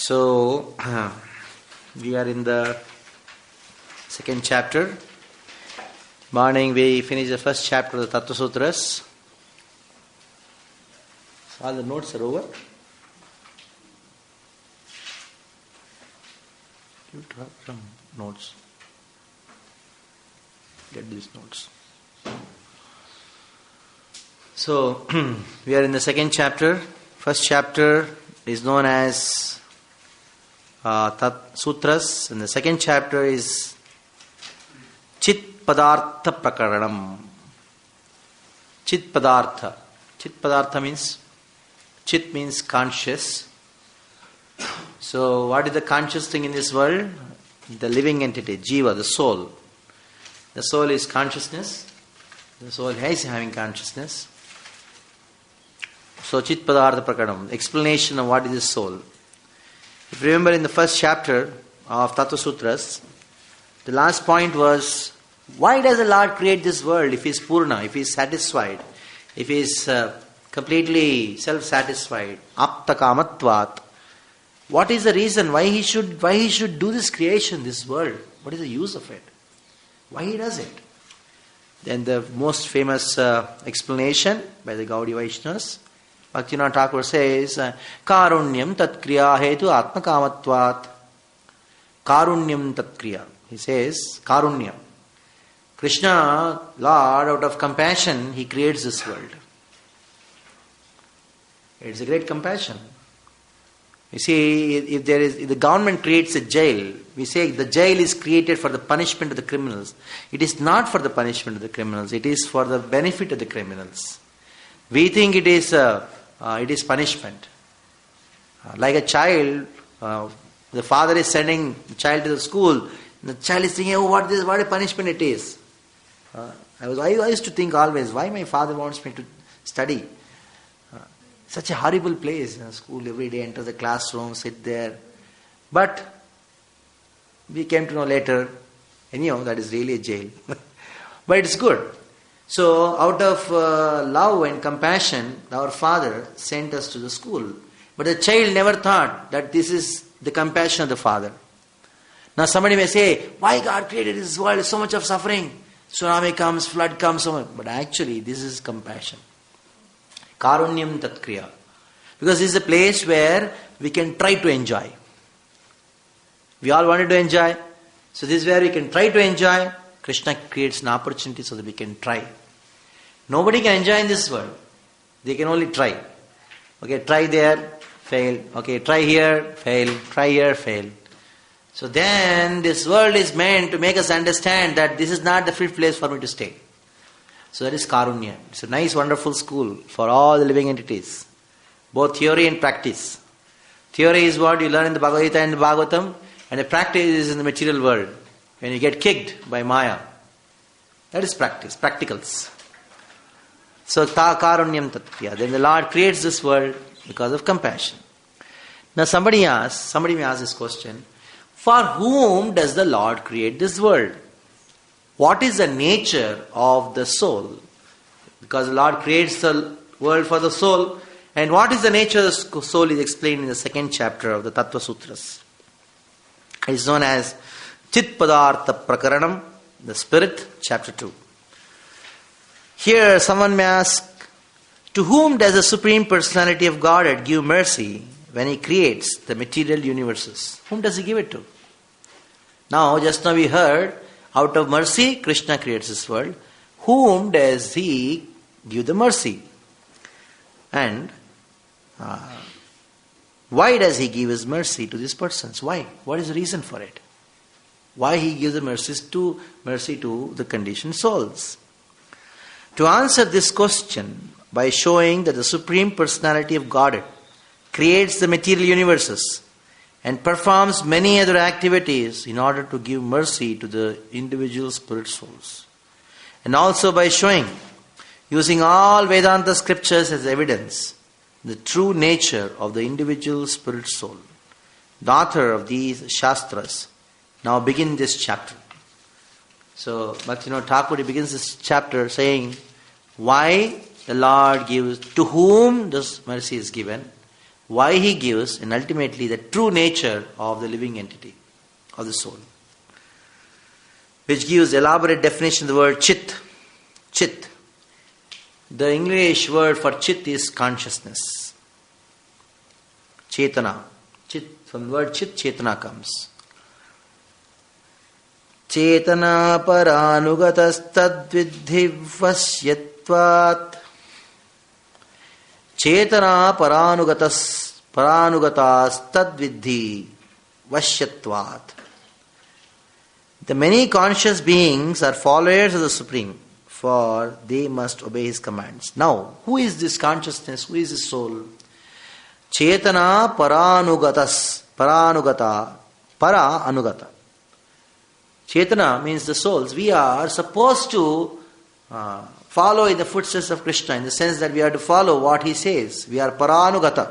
So, we are in the second chapter. Morning we finished the first chapter of the Tattva Sutras. So all the notes are over. You have some notes. Get these notes. So, we are in the second chapter. First chapter is known as Tat Sutras, and the second chapter is Chit Padartha Prakaranam. Chit Padartha. Chit Padartha means, Chit means conscious. So, what is the conscious thing in this world? The living entity, Jiva, the soul. The soul is consciousness. The soul is having consciousness. So, Chit Padartha Prakaranam, explanation of what is the soul. If you remember in the first chapter of Tattva Sutras, the last point was, why does the Lord create this world if He is Purna, if He is satisfied, if He is completely self-satisfied, Apta Kamatvat? What is the reason why He should do this creation, this world? What is the use of it? Why He does it? Then the most famous explanation by the Gaudiya Vaishnavas, Bhaktivinoda Thakur says, Karunyam tat kriya hetu atma kamatvat. Karunyam tat kriya. He says, Karunya. Krishna, Lord, out of compassion, He creates this world. It's a great compassion. You see, if the government creates a jail, we say the jail is created for the punishment of the criminals. It is not for the punishment of the criminals. It is for the benefit of the criminals. We think it is punishment. Like a child, the father is sending the child to the school. The child is thinking, what a punishment it is. I used to think always, why my father wants me to study? Such a horrible place. School every day, enter the classroom, sit there. But we came to know later, anyhow, that is really a jail. But it's good. So, out of love and compassion, our father sent us to the school. But the child never thought that this is the compassion of the father. Now somebody may say, why God created this world, so much of suffering? Tsunami comes, flood comes, so much. But actually, this is compassion. Karunyam tatkriya. Because this is a place where we can try to enjoy. We all wanted to enjoy. So this is where we can try to enjoy. Krishna creates an opportunity so that we can try. Nobody can enjoy in this world. They can only try. Okay, try there, fail. Okay, try here, fail. Try here, fail. So then this world is meant to make us understand that this is not the fit place for me to stay. So that is Karunya. It's a nice, wonderful school for all the living entities. Both theory and practice. Theory is what you learn in the Bhagavad Gita and the Bhagavatam, and the practice is in the material world. When you get kicked by Maya. That is practice, practicals. So, Karunyam Tatkriya. Then the Lord creates this world because of compassion. Now somebody may ask this question, for whom does the Lord create this world? What is the nature of the soul? Because the Lord creates the world for the soul. And what is the nature of the soul is explained in the second chapter of the Tattva Sutras. It is known as Chit Padartha Prakaranam, the Spirit, chapter 2. Here someone may ask, to whom does the Supreme Personality of Godhead give mercy when He creates the material universes? Whom does He give it to? Just now we heard, out of mercy, Krishna creates this world. Whom does He give the mercy? And why does He give His mercy to these persons? Why? What is the reason for it? Why He gives the mercy to the conditioned souls? To answer this question by showing that the Supreme Personality of Godhead creates the material universes and performs many other activities in order to give mercy to the individual spirit souls. And also by showing, using all Vedanta scriptures as evidence, the true nature of the individual spirit soul. The author of these Shastras now begin this chapter. So, Bhaktivinoda Thakur begins this chapter saying why the Lord gives, to whom this mercy is given, why he gives, and ultimately the true nature of the living entity, of the soul. Which gives elaborate definition of the word chit. Chit. The English word for chit is consciousness. Chetana. Chit, from the word chit, chetana comes. Chetana paranugatas tadvidhi vasyatvat. Chetana paranugatas tadvidhi vasyatvat. The many conscious beings are followers of the Supreme, for they must obey His commands. Now, who is this consciousness? Who is this soul? Chetana paranugata, para anugata. Chetana means the souls. We are supposed to follow in the footsteps of Krishna, in the sense that we have to follow what he says. We are paranugata.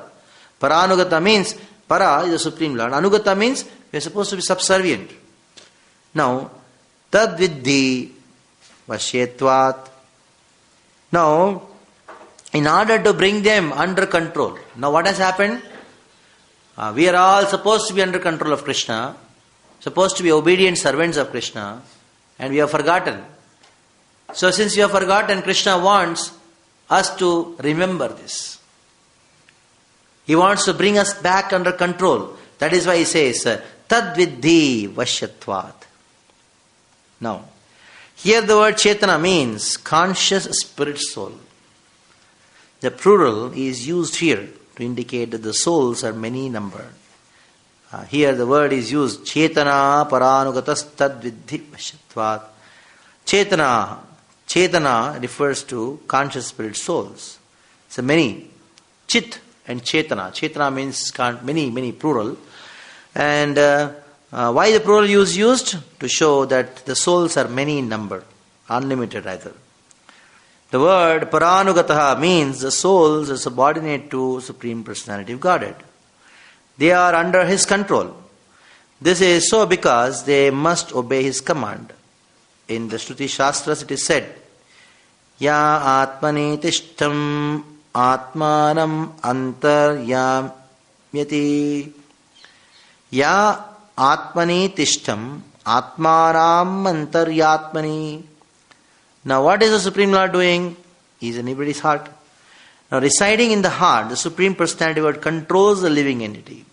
Paranugata means, para is the Supreme Lord. Anugata means we are supposed to be subservient. Now, tad viddhi vashyetvat. Now, in order to bring them under control. Now, what has happened? We are all supposed to be under control of Krishna, supposed to be obedient servants of Krishna, and we have forgotten. So, since we have forgotten, Krishna wants us to remember this. He wants to bring us back under control. That is why he says, tad viddhi vashyatvat. Now, here the word Chetana means conscious spirit soul. The plural is used here to indicate that the souls are many numbered. Here the word is used, Chetana paranugatas tadvidhi vashyatvat. Chetana refers to conscious spirit souls. So many. Chit and Chetana. Chetana means many, plural. And why the plural is used? To show that the souls are many in number, unlimited rather. The word paranugataha means the souls are subordinate to Supreme Personality of Godhead. They are under His control. This is so because they must obey His command. In the Shruti Shastras it is said, Ya atmani tishtam atmanam antaryamyati. Ya atmani tishtam atmanam antaryatmani. Now what is the Supreme Lord doing? He is in everybody's heart. Now residing in the heart, the Supreme Personality of God controls the living entity.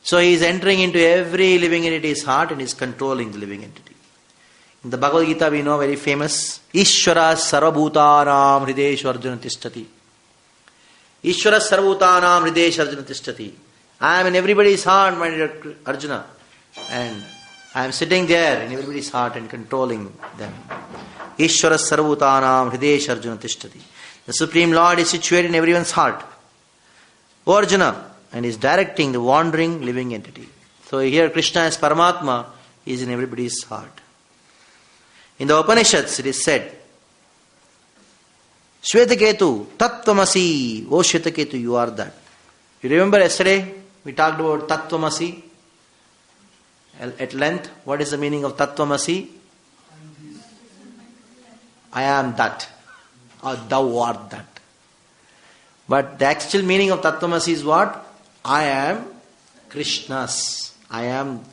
So He is entering into every living entity's heart and is controlling the living entity. In the Bhagavad Gita we know very famous, Ishvara sarvabhutanam hrideshu arjuna tishtati. Ishvara sarvabhutanam hrideshu arjuna tishtati. I am in everybody's heart, my dear Arjuna. And I am sitting there in everybody's heart and controlling them. Ishvara sarvabhutanam hrideshu arjuna tishtati. The Supreme Lord is situated in everyone's heart. O Arjuna, and is directing the wandering living entity. So here Krishna as Paramatma is in everybody's heart. In the Upanishads it is said, Shvetaketu, Tattvamasi, O Shvetaketu, you are that. You remember yesterday we talked about Tattvamasi at length. What is the meaning of Tattvamasi? I am that. Or thou art that. But the actual meaning of Tattvamasi is what? I am Krishna's. I am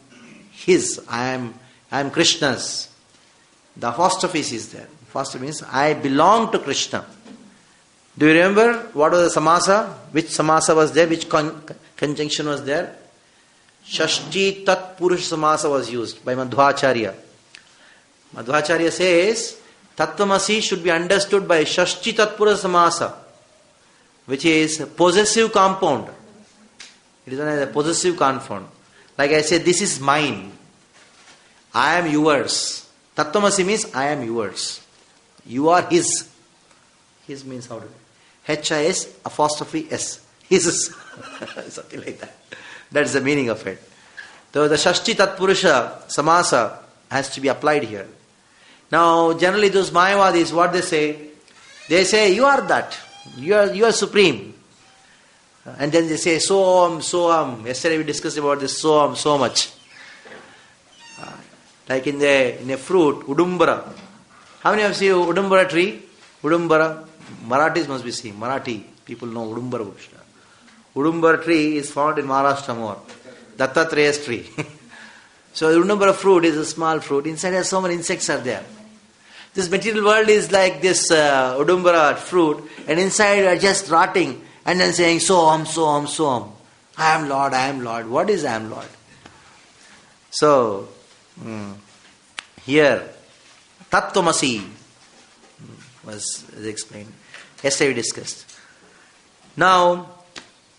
His. I am Krishna's. The apostrophe is there. Apostrophe means I belong to Krishna. Do you remember what was the samasa? Which samasa was there? Which conjunction was there? Shashti Tat Purush samasa was used by Madhvacharya. Madhvacharya says Tattvamasi should be understood by Shashti Tat Purush samasa, which is possessive compound. It is known as a possessive compound. Like I said, this is mine. I am yours. Tattvamasi means I am yours. You are His. His means how to H-I-S apostrophe S. His. Something like that. That is the meaning of it. So the Shashti Tatpurusha Samasa has to be applied here. Now generally those Mayavadis, what they say, you are that. You are supreme. And then they say, so am. Yesterday we discussed about this, so much. Like in a fruit, Udumbara. How many have seen Udumbara tree? Udumbara. Marathis must be seen. Marathi people know Udumbara Vrukshta. Udumbara tree is found in Maharashtra more. Dattatreya's tree. So the Udumbara fruit is a small fruit. Inside so many insects are there. This material world is like this Udumbara fruit, and inside are just rotting and then saying, Soham, Soham, Soham. I am Lord, I am Lord. What is I am Lord? So, here, Tattvamasi was explained. Yesterday we discussed. Now,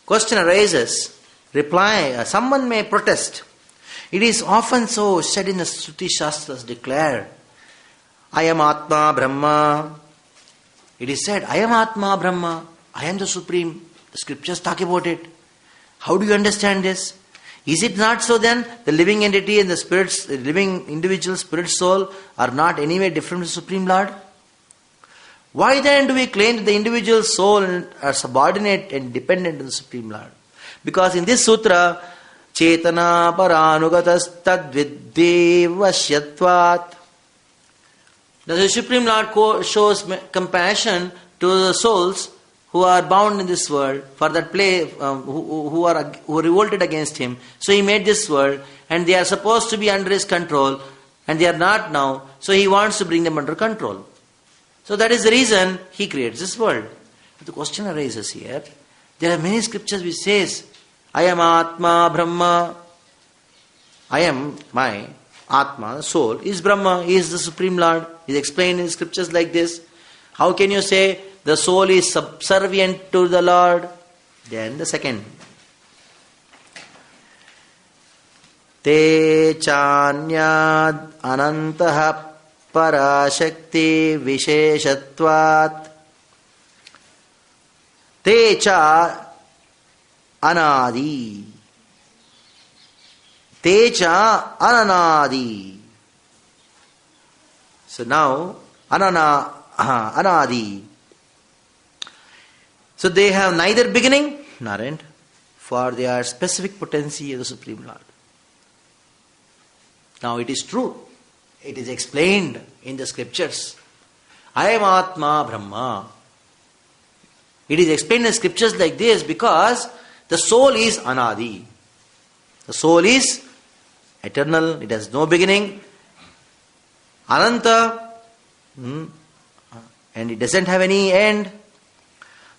question arises, reply, someone may protest. It is often so said in the Shruti Shastras, declared, I am Atma Brahma. It is said, I am Atma Brahma. I am the Supreme. The scriptures talk about it. How do you understand this? Is it not so then? The living entity and the spirits, the living individual spirit soul are not anyway different from the Supreme Lord? Why then do we claim that the individual soul are subordinate and dependent on the Supreme Lord? Because in this sutra, Chetana Paranugatas Tadvidde Vashyatvat, the Supreme Lord shows compassion to the souls who are bound in this world for that play, who revolted against him. So he made this world, and they are supposed to be under his control, and they are not now. So he wants to bring them under control. So that is the reason he creates this world. But the question arises here. There are many scriptures which says, I am Atma Brahma. I am my Atma, the soul, is Brahma. He is the Supreme Lord. He is explained in scriptures like this. How can you say the soul is subservient to the Lord? Then the second. Te chanyad anantaha parashakti visheshatvat te cha anadi te cha ananadi. So now anadi. So they have neither beginning nor end, for they are specific potency of the Supreme Lord. Now it is true. It is explained in the scriptures. I am Atma Brahma. It is explained in the scriptures like this because the soul is anadi. The soul is eternal. It has no beginning. Ananta. And it doesn't have any end.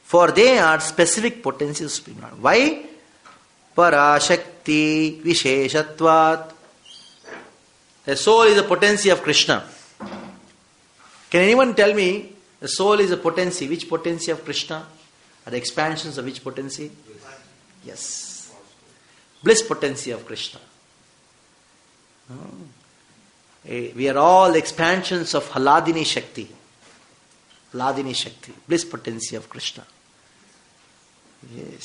For they are specific potencies of Supreme Lord. Why? Parashakti Visheshatvat. The soul is a potency of Krishna. Can anyone tell me the soul is a potency? Which potency of Krishna? Are the expansions of which potency? Yes. Bliss potency of Krishna. We are all expansions of Haladini Shakti. Haladini Shakti. Bliss potency of Krishna.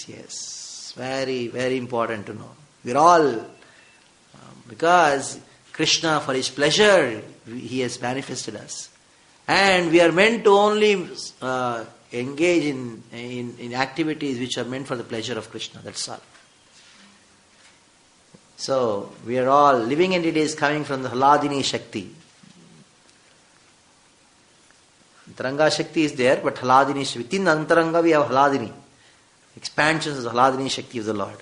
Yes. Very, very important to know. We are all, because Krishna, for his pleasure, he has manifested us. And we are meant to only engage in activities which are meant for the pleasure of Krishna. That's all. So, we are all living entities coming from the Haladini Shakti. Antaranga Shakti is there, but Haladini Shakti. Within Antaranga we have Haladini. Expansions of the Haladini Shakti of the Lord.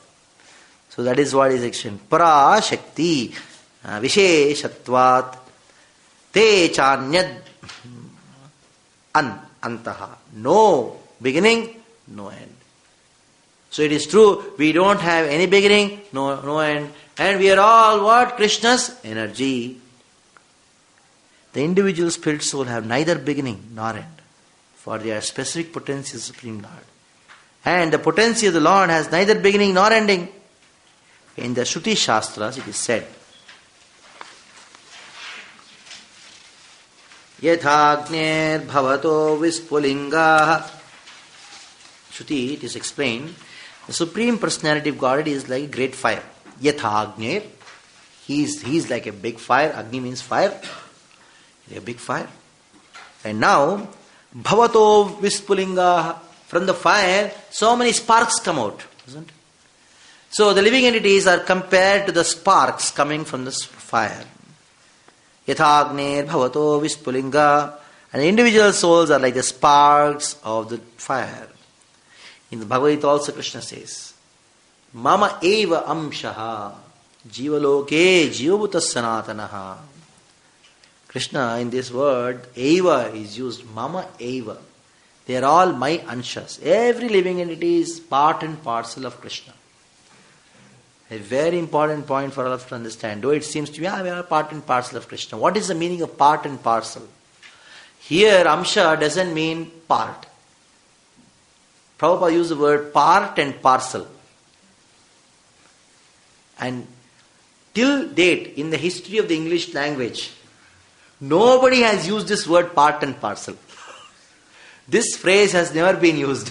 So that is what is explained. Para Shakti Visheshatvat Te Chanyad Antaha. No beginning, no end. So it is true, we don't have any beginning, no end. And we are all what? Krishna's energy. The individual spirit soul have neither beginning nor end, for they are specific potencies of Supreme Lord. And the potency of the Lord has neither beginning nor ending. In the Shruti Shastras it is said, Yathagner bhavato vispulingaha. Shruti, it is explained, the Supreme Personality of Godhead is like a great fire. Yathagner, he is like a big fire. Agni means fire. A big fire. And now, bhavato vispulingaha. From the fire, so many sparks come out, isn't it? So the living entities are compared to the sparks coming from the fire. Yathagner bhavato vispulinga. And the individual souls are like the sparks of the fire. In the Bhagavad Gita also Krishna says, Mama eva amshaha. Jivaloke jivabhuta sanatanaha. Krishna, in this word, eva is used. Mama eva. They are all my anshas. Every living entity is part and parcel of Krishna. A very important point for all of us to understand. Though it seems to be, we are part and parcel of Krishna. What is the meaning of part and parcel? Here, amsha doesn't mean part. Prabhupada used the word part and parcel. And till date, in the history of the English language, nobody has used this word part and parcel. This phrase has never been used.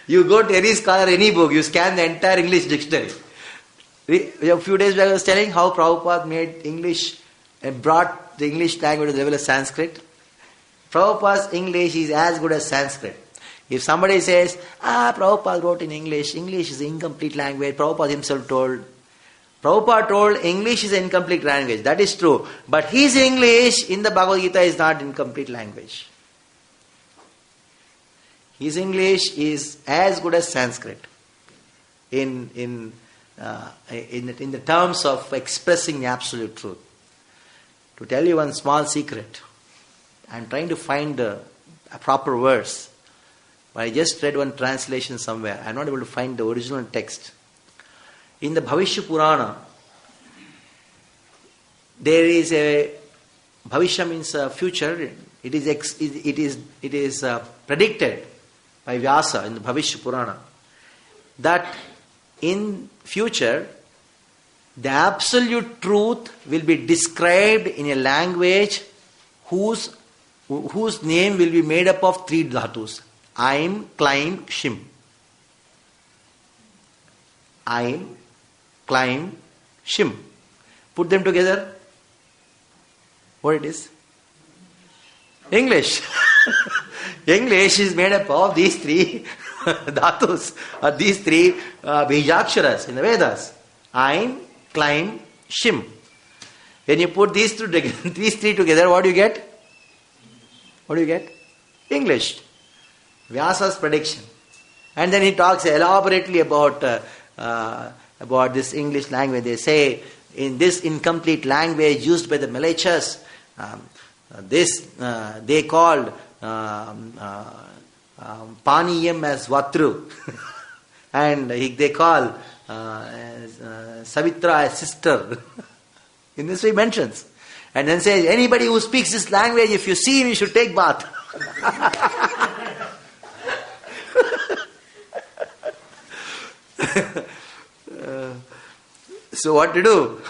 You go to any scholar, any book, you scan the entire English dictionary. A few days back I was telling how Prabhupada made English and brought the English language to the level of Sanskrit. Prabhupada's English is as good as Sanskrit. If somebody says, Prabhupada wrote in English, English is an incomplete language, Prabhupada himself told. Prabhupada told English is an incomplete language. That is true. But his English in the Bhagavad Gita is not incomplete language. His English is as good as Sanskrit in the terms of expressing the absolute truth. To tell you one small secret, I am trying to find a proper verse. But I just read one translation somewhere. I am not able to find the original text. In the Bhavishya Purana, there is a Bhavishya means future. It is predicted by Vyasa in the Bhavishya Purana that in future the absolute truth will be described in a language whose name will be made up of three dhatus. Aim, Climb, Shim. Aim, Climb, Shim. Put them together. What it is? English. English is made up of these three dhatus, or these three bijaksharas in the Vedas. Aim, Climb, Shim. When you put these three together, what do you get? What do you get? English. Vyasa's prediction. And then he talks elaborately about this English language. They say, in this incomplete language used by the Malachas, they called Paniyam as Vatru. And they call Savitra as sister. In this way he mentions. And then says, anybody who speaks this language, if you see him, you should take bath. So what to do?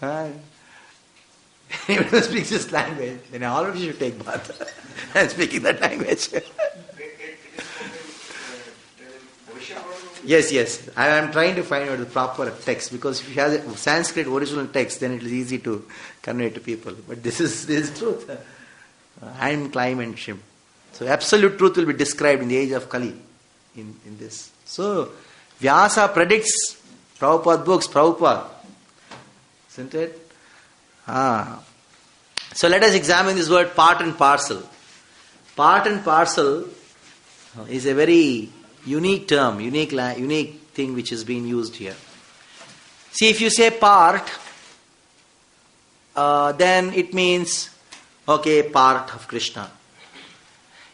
Anyone who speaks this language, then all of you should take bath. And speaking that language. Yes. I am trying to find out the proper text, because if you have a Sanskrit original text, then it is easy to convey to people. But this is truth. Aim, Climb and Shim. So absolute truth will be described in the age of Kali in this. So Vyasa predicts Prabhupada books, Prabhupada. Isn't it? So let us examine this word part and parcel. Part and parcel is a very unique term, unique thing which is being used here. See, if you say part, then it means, part of Krishna.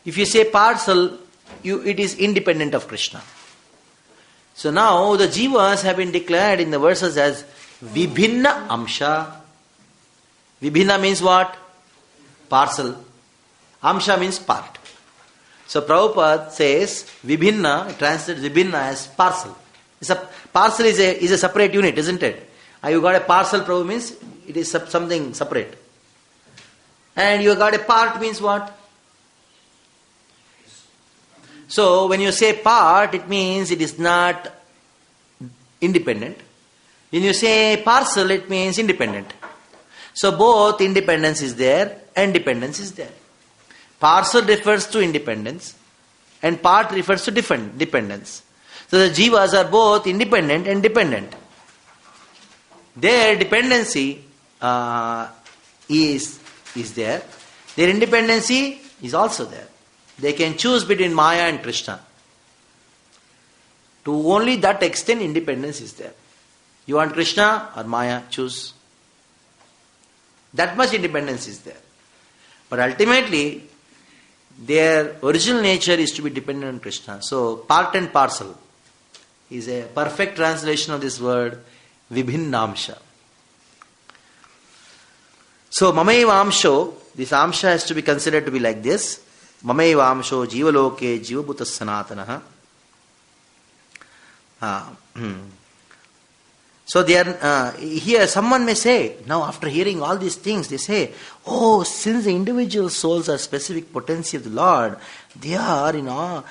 If you say parcel, it is independent of Krishna. So now the jivas have been declared in the verses as vibhinna amsha. Vibhinna means what? Parcel. Amsha means part. So Prabhupada says vibhinna, translates vibhinna as parcel. Parcel is a separate unit, isn't it? You got a parcel, Prabhu means it is something separate. And you got a part means what? So when you say part, it means it is not independent. When you say parcel, it means independent. So both independence is there and dependence is there. Parcel refers to independence and part refers to dependence. So the jivas are both independent and dependent. Their dependency is there. Their independency is also there. They can choose between Maya and Krishna. To only that extent independence is there. You want Krishna or Maya? Choose. That much independence is there. But ultimately, their original nature is to be dependent on Krishna. So, part and parcel is a perfect translation of this word, vibhinnamsha. So, mamaiva amsho, this amsha has to be considered to be like this. Mamaiva amsho jivaloke jivabhuta sanatanaha. So here someone may say, now after hearing all these things, they say, oh, since the individual souls are specific potency of the Lord, they are in all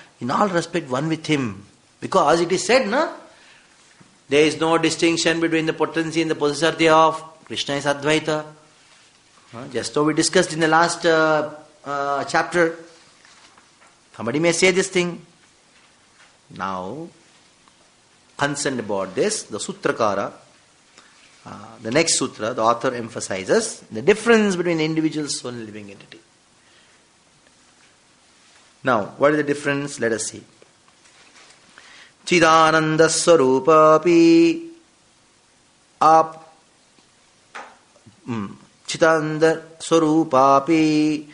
respect one with Him. Because it is said, no? There is no distinction between the potency and the possessor thereof. Krishna is Advaita. Just so we discussed in the last chapter. Somebody may say this thing. Now, concerned about this, the Sutrakara, the next sutra, the author emphasizes the difference between the individual soul and living entity. Now, what is the difference? Let us see. Chidananda Swarupapi Chidananda Swarupapi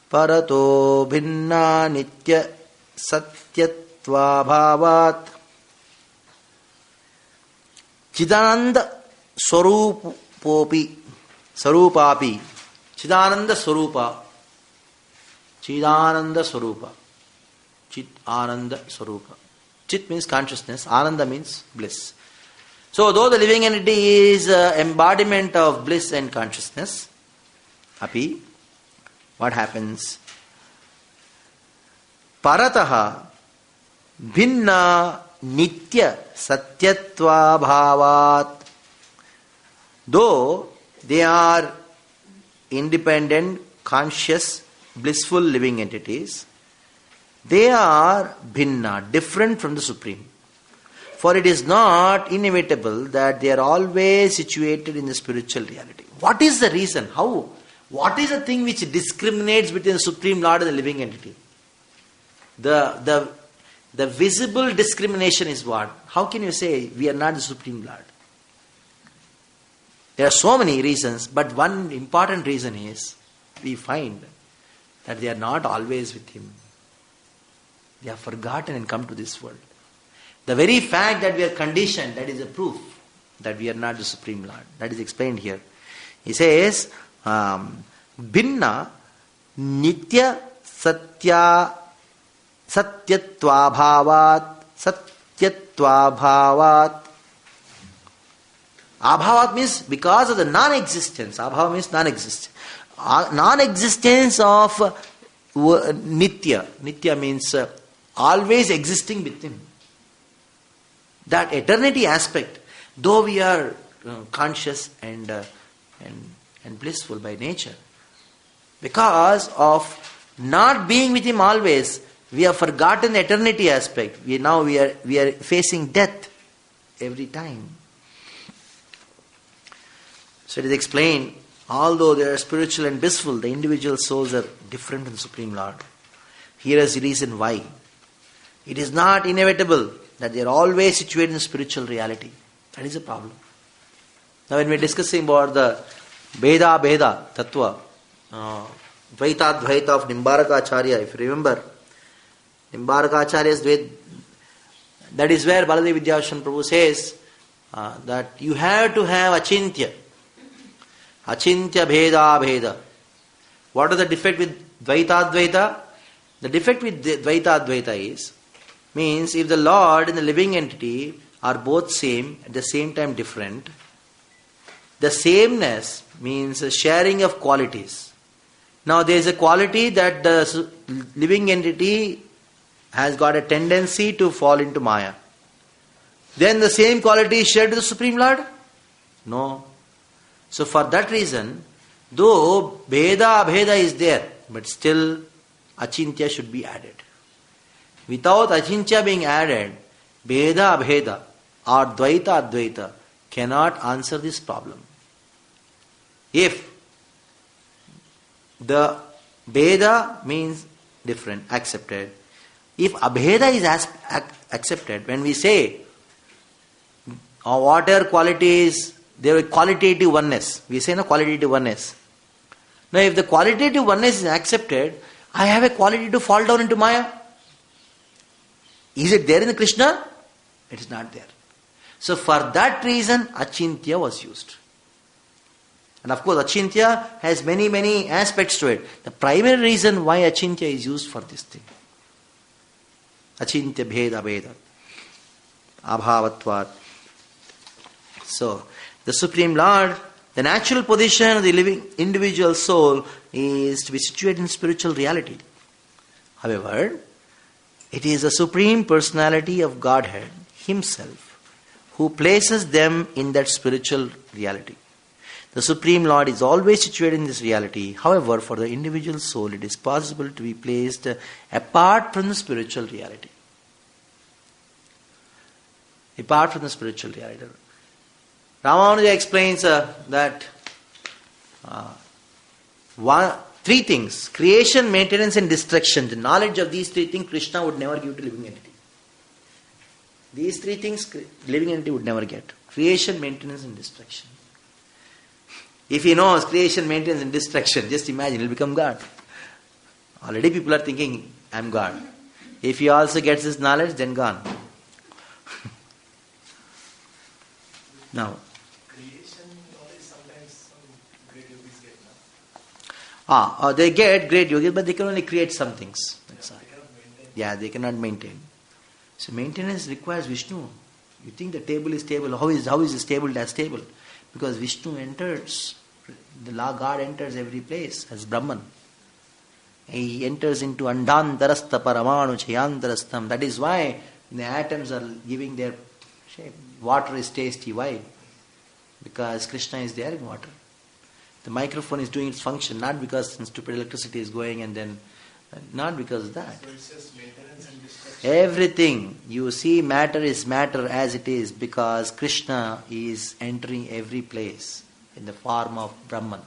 Parato Bhinna Nitya Satyatva Bhavat Chidananda Swarupapi Chidananda Swarupa Chidananda Swarupa Chit Ananda Swarupa. Chit means consciousness, Ananda means bliss. So though the living entity is embodiment of bliss and consciousness, Api, what happens? Parataha Bhinna Nitya Satyatva Bhavat. Though they are independent, conscious, blissful living entities, they are bhinna, different from the Supreme. For it is not inevitable that they are always situated in the spiritual reality. What is the reason? How? What is the thing which discriminates between the Supreme Lord and the living entity? The visible discrimination is what? How can you say we are not the Supreme Lord? There are so many reasons, but one important reason is we find that they are not always with Him. They have forgotten and come to this world. The very fact that we are conditioned, that is a proof that we are not the Supreme Lord. That is explained here. He says, Bhinna Nitya Satyatva Bhavat. Abhavat means because of the non-existence. Abhava means non-existence. Non-existence of Nitya. Nitya means always existing with Him. That eternity aspect, though we are conscious and blissful by nature, because of not being with Him always, we have forgotten the eternity aspect. We are facing death every time. So it is explained, although they are spiritual and blissful, the individual souls are different from the Supreme Lord. Here is the reason why. It is not inevitable that they are always situated in spiritual reality. That is a problem. Now when we are discussing about the Bheda Tattva, Dvaita Dvaita of Nimbarakacharya, if you remember, Nimbarakacharya's Dvaita, that is where Baladev Vidyabhushan Prabhu says that you have to have Achintya Bheda. What is the defect with Dvaita Dvaita? The defect with Dvaita Dvaita means if the Lord and the living entity are both same, at the same time different, the sameness means a sharing of qualities. Now there is a quality that the living entity has got a tendency to fall into Maya. Then the same quality is shared to the Supreme Lord? No. So for that reason, though Bheda Abheda is there, but still Achintya should be added. Without Achintya being added, Bheda Abheda or Dvaita Advaita cannot answer this problem. If the Bheda means different, accepted. If Abheda is accepted. When we say water qualities, there is qualitative oneness. We say no qualitative oneness. Now if the qualitative oneness is accepted, I have a quality to fall down into Maya. Is it there in the Krishna? It is not there. So for that reason, Achintya was used. And of course, Achintya has many aspects to it. The primary reason why Achintya is used for this thing. Achintya bheda bheda. Abhavatvat. So, the Supreme Lord, the natural position of the living individual soul is to be situated in spiritual reality. However, it is the Supreme Personality of Godhead Himself who places them in that spiritual reality. The Supreme Lord is always situated in this reality. However, for the individual soul, it is possible to be placed apart from the spiritual reality. Apart from the spiritual reality. Ramanuja explains that three things: creation, maintenance, and destruction. The knowledge of these three things Krishna would never give to living entity. These three things living entity would never get: creation, maintenance, and destruction. If he knows creation, maintenance, and destruction, just imagine, he'll become God. Already people are thinking, I'm God. If he also gets this knowledge, then gone. Now, creation knowledge sometimes some great yogis get. They get great yogis, but they can only create some things. That's all. They cannot maintain. Yeah, they cannot maintain. So maintenance requires Vishnu. You think the table is stable. How is this table that stable? Because Vishnu enters, the God enters every place as Brahman. He enters into Andantarastha Paramanu Chayantarastham. That is why the atoms are giving their shape. Water is tasty. Why? Because Krishna is there in water. The microphone is doing its function, not because some stupid electricity is going and then, not because of that. So it's just maintenance and destruction. Everything you see, matter is matter as it is because Krishna is entering every place in the form of Brahman.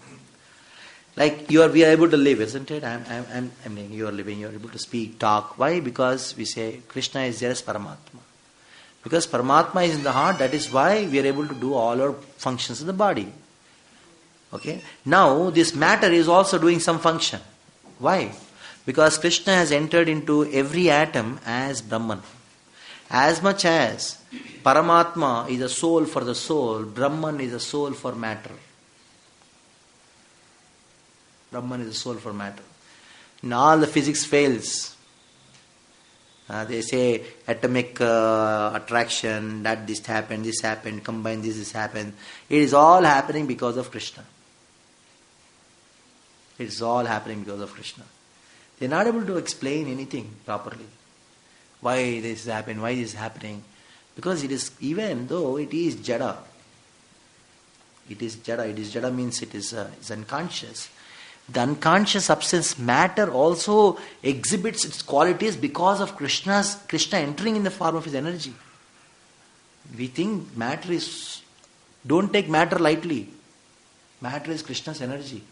Like we are able to live, isn't it? I mean, you are living, you are able to speak, talk. Why? Because we say Krishna is there as Paramatma. Because Paramatma is in the heart, that is why we are able to do all our functions in the body. Okay? Now, this matter is also doing some function. Why? Because Krishna has entered into every atom as Brahman. As much as Paramatma is a soul for the soul, Brahman is a soul for matter. Brahman is a soul for matter. In all the physics fails. They say atomic attraction, that this happened, combine this happened. It is all happening because of Krishna. It is all happening because of Krishna. They are not able to explain anything properly. Why this happened, why this is happening. Because it is, even though it is jada. It is jada means it is unconscious. The unconscious substance matter also exhibits its qualities because of Krishna entering in the form of his energy. We think matter is, don't take matter lightly. Matter is Krishna's energy.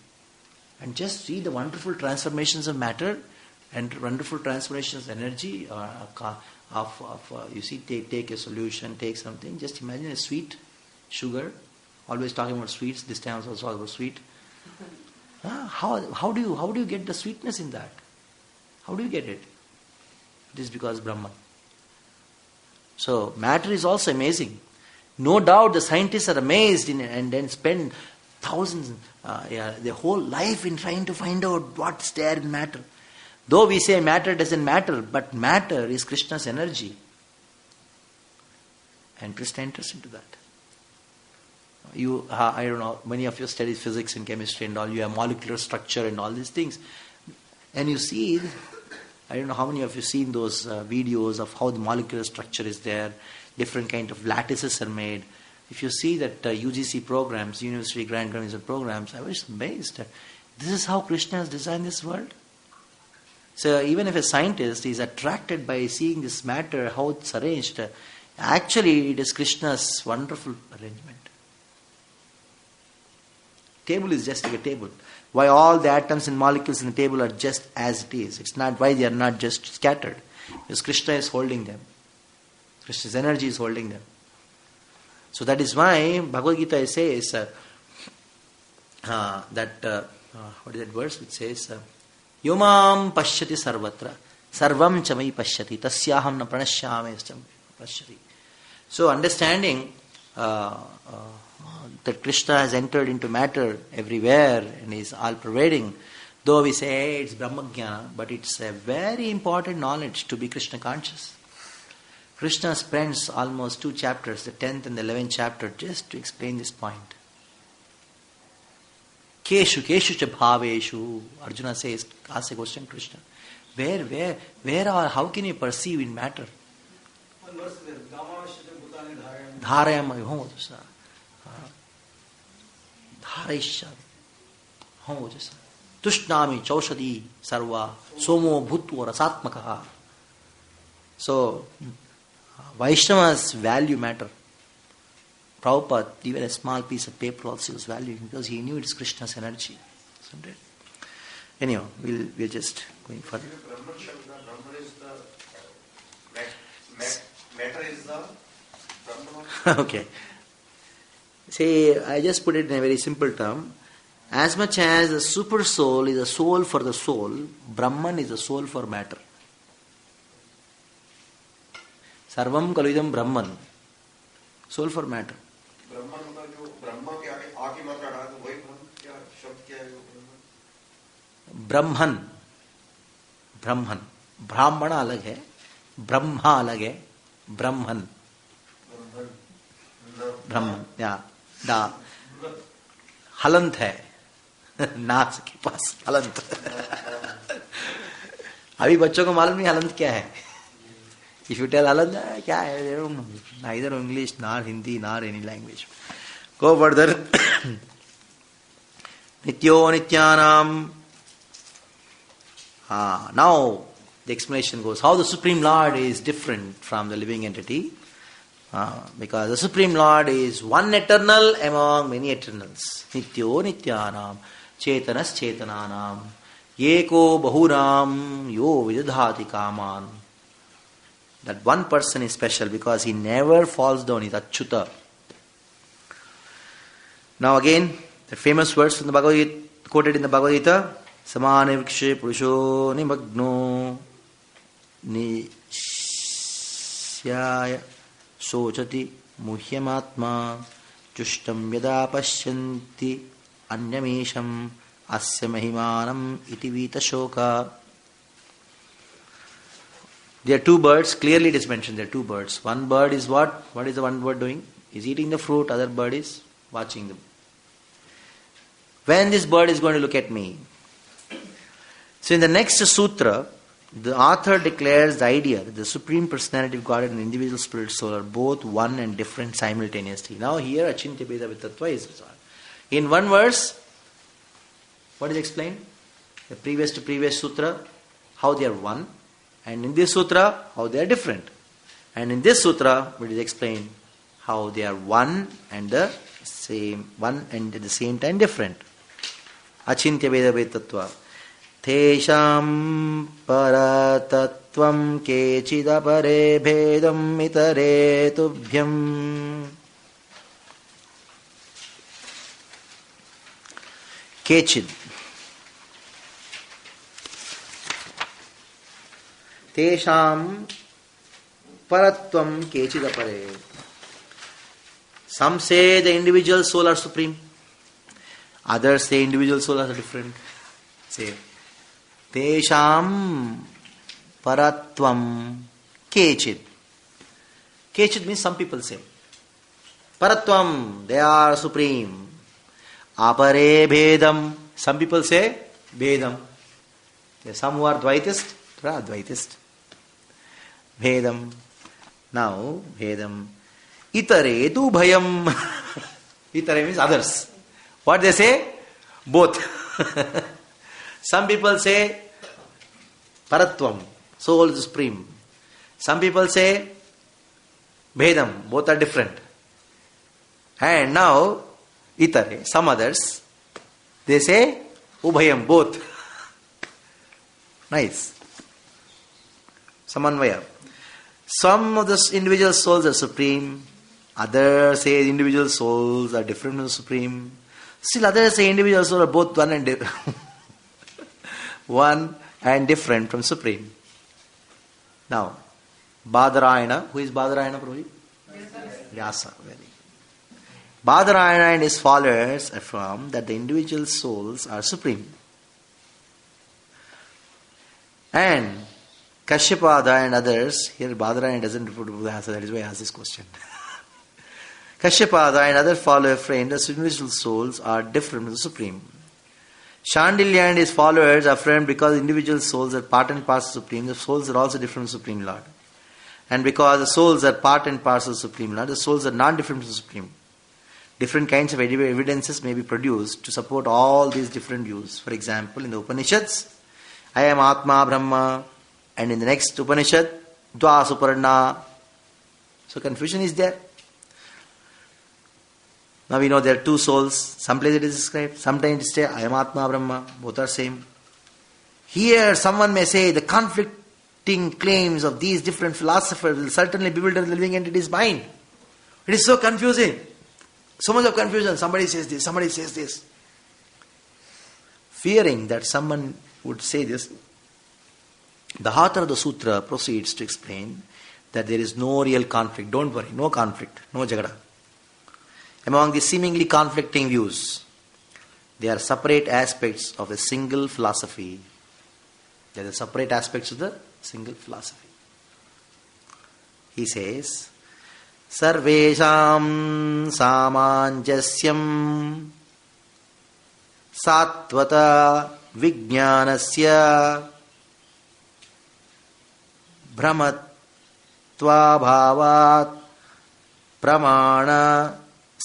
And just see the wonderful transformations of matter and wonderful transformations of energy. You see, take a solution, take something. Just imagine a sweet sugar. Always talking about sweets. This time also about sweet. How do you get the sweetness in that? How do you get it? It is because Brahman. So matter is also amazing. No doubt the scientists are amazed and then spend thousands, their whole life in trying to find out what's there in matter. Though we say matter doesn't matter, but matter is Krishna's energy. And Krishna enters into that. I don't know, many of you study physics and chemistry and all, you have molecular structure and all these things. And you see, I don't know how many of you seen those videos of how the molecular structure is there, different kind of lattices are made. If you see that UGC programs, University Grand Canonical programs, I was amazed. This is how Krishna has designed this world. So even if a scientist is attracted by seeing this matter, how it's arranged, actually it is Krishna's wonderful arrangement. Table is just like a table. Why all the atoms and molecules in the table are just as it is. It's not why they are not just scattered. Because Krishna is holding them. Krishna's energy is holding them. So that is why Bhagavad Gita says what is that verse which says, Yomam pashyati sarvatra, sarvam chamai pashyati, tasyaham na pranashyame pashyati. So understanding that Krishna has entered into matter everywhere and is all-pervading, though we say it's Brahmajnana, but it's a very important knowledge to be Krishna conscious. Krishna spends almost 2 chapters, the 10th and the 11th chapter, just to explain this point. Keshu cha bhaveshu, Arjuna says, asks a question to Krishna. Where are, how can you perceive in matter? Dharayam homojasa. Dharaisha homojasa. Tushnami chaushadi sarva somo bhutva rasatmakaha. So, Vaishnavas value matter. Prabhupada, even a small piece of paper also was valuing because he knew it's Krishna's energy. Isn't it? Anyhow, we're just going further. Brahman is the matter is the Brahman. Okay. See, I just put it in a very simple term. As much as the super soul is a soul for the soul, Brahman is a soul for matter. Sarvam kalvidam Brahman. Soul for matter. Brahman का जो ब्रह्मा के आगे मात्रा डाला तो वही क्या शब्द क्या है वो Brahman. Brahman. Brahmana अलग है, Brahma अलग है, Brahman. Brahman. Yeah. Da. हलंत है नाक के पास हलंत. अभी बच्चों को मालूम नहीं हलंत क्या है. If you tell हलंत क्या है, they don't know. Neither English, nor Hindi, nor any language. Go further. Nityo nityanam. Now the explanation goes how the Supreme Lord is different from the living entity. Because the Supreme Lord is one eternal among many eternals. Nityo nityanam, chetanas chetananam, yeko bahuram, yo vidadhati kaman. That one person is special because he never falls down, he's Achyuta. Now again, the famous verse from the Bhagavad Gita, quoted in the Bhagavad Gita, Samane vikshe purusho nimagno nishyaya sochati muhyamatma jushtam yada pashyanti anyamesham asya mahimanam iti vita shoka. There are 2 birds, clearly it is mentioned there are 2 birds. One bird is what? What is the one bird doing? Is eating the fruit, other bird is watching them. When this bird is going to look at me? So in the next sutra, the author declares the idea that the Supreme Personality of God and the individual spirit soul are both one and different simultaneously. Now here Achintya Bheda Vitatva is resolved. In one verse, what is explained? The previous to previous sutra, how they are one. And in this sutra, how they are different. And in this sutra, it is explained how they are one and the same, one and at the same time different. Achintya Veda Vetatva. Tesham paratatvam kechidapare bhedam itare tubhyam. Kechid. Tesham paratvam kechidapare. Some say the individual soul are supreme. Others say individual souls are different. Say, Tesham paratvam kechid. Kechid means some people say. Paratvam, they are supreme. Apare bhedam, some people say bhedam. There are some who are Dvaitist, Advaitist. Bhedam. Now, bhedam. Itare tu bhayam. Itare means others. What they say? Both. Some people say paratvam, soul is supreme. Some people say bhedam, both are different. And now, itare, some others, they say ubhayam, both. Nice. Samanvaya. Some of the individual souls are supreme. Others say individual souls are different from the supreme. Still others say individual souls are both one and different from supreme. Now, Badarayana, who is Badarayana, Prabhuji? Vyasa. Very good. Badarayana and his followers affirm that the individual souls are supreme. And Kashyapada and others, here Badarayana doesn't refer to Vyasa, that is why I asked this question. Kashyapada and other followers affirm that individual souls are different from the supreme. Shandilya and his followers affirm because individual souls are part and parcel of the supreme, the souls are also different from the supreme Lord. And because the souls are part and parcel of the supreme Lord, the souls are not different from the supreme. Different kinds of evidences may be produced to support all these different views. For example, in the Upanishads, I am Atma Brahma, and in the next Upanishad, Dva Suparna. So confusion is there. Now we know there are two souls. Some place it is described. Sometimes it is I am Atma Brahma. Both are same. Here someone may say the conflicting claims of these different philosophers will certainly bewilder the living entity's mind. It is so confusing. So much of confusion. Somebody says this, somebody says this. Fearing that someone would say this, the author of the sutra proceeds to explain that there is no real conflict. Don't worry, no conflict, no jagada. Among the seemingly conflicting views, they are separate aspects of a single philosophy. They are the separate aspects of the single philosophy. He says, Sarvesham samanjasyam satvata vijnanasya brahmatva bhavat pramana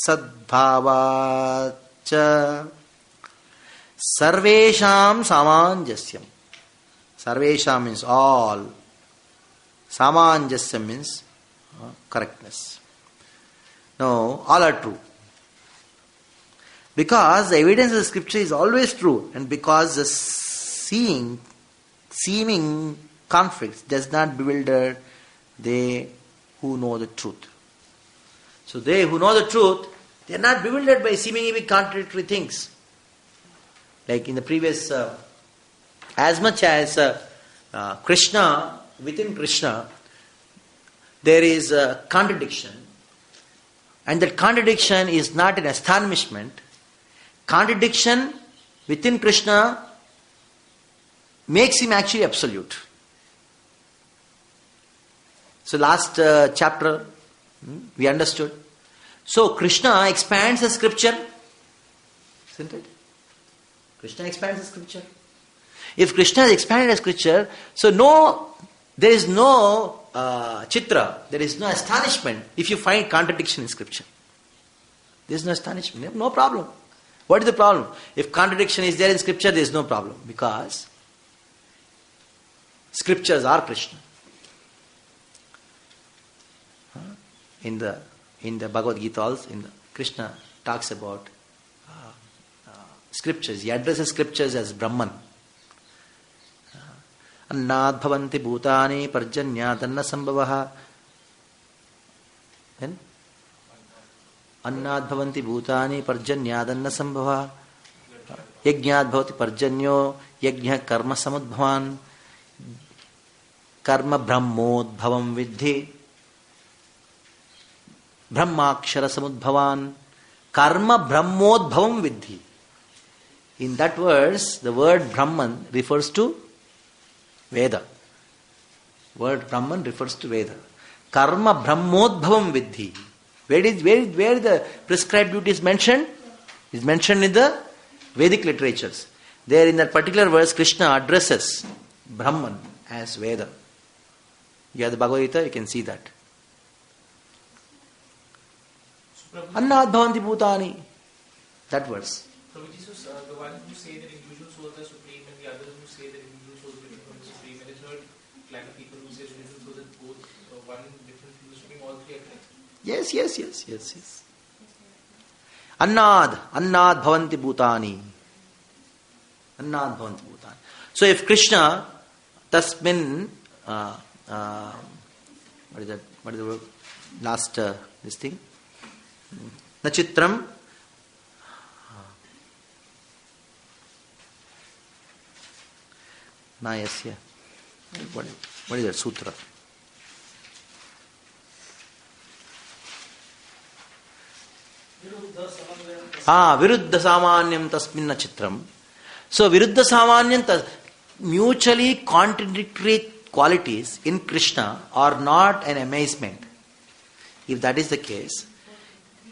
sadbhavat cha sarvesham samanjasyam. Sarvesham means all. Samanjasyam means correctness. No, all are true. Because the evidence of the scripture is always true, and because the seeming conflicts does not bewilder they who know the truth. So they who know the truth, they are not bewildered by seemingly contradictory things. Like in the previous, as much as Krishna, within Krishna, there is a contradiction. And that contradiction is not an astonishment. Contradiction within Krishna makes him actually absolute. So last chapter, we understood. So Krishna expands the scripture. Isn't it? Krishna expands the scripture. If Krishna has expanded the scripture, so there is no chitra, there is no astonishment if you find contradiction in scripture. There is no astonishment, no problem. What is the problem? If contradiction is there in scripture, there is no problem, because scriptures are Krishna. In the Bhagavad Gita also, Krishna talks about scriptures. He addresses scriptures as Brahman. Annad bhavanti bhutani parjanyat anna sambhavaha. Annad bhavanti bhutani parjanyat anna sambhavaha. Yajñat bhavati parjanyo yajña karma samudbhavan. Karma brahmodbhavam vidhi. Brahmakshara samudbhavan. Karma brahmodbhavam vidhi. In that verse, the word Brahman refers to Veda. Word Brahman refers to Veda. Karma brahmodbhavam vidhi. Where the prescribed duty is mentioned? Is mentioned in the Vedic literatures. There in that particular verse, Krishna addresses Brahman as Veda. You have the Bhagavad Gita, you can see that. Annad bhavanti bhutani. That verse. Prabhuji, so the ones who say that individual souls are supreme and the others who say that individual souls are different from the supreme, and the third clan of people who say individual souls are both one different from the supreme, all three are correct. Yes. Annad bhavanti bhutani. Annad bhavanti bhutani. So if Krishna tasmin What is that? What is the word? Last this thing? Nachitram. Nayasya. What is that sutra? Viruddha samanyam tasmin nachitram. So Viruddha samanyam, mutually contradictory qualities in Krishna are not an amazement. If that is the case,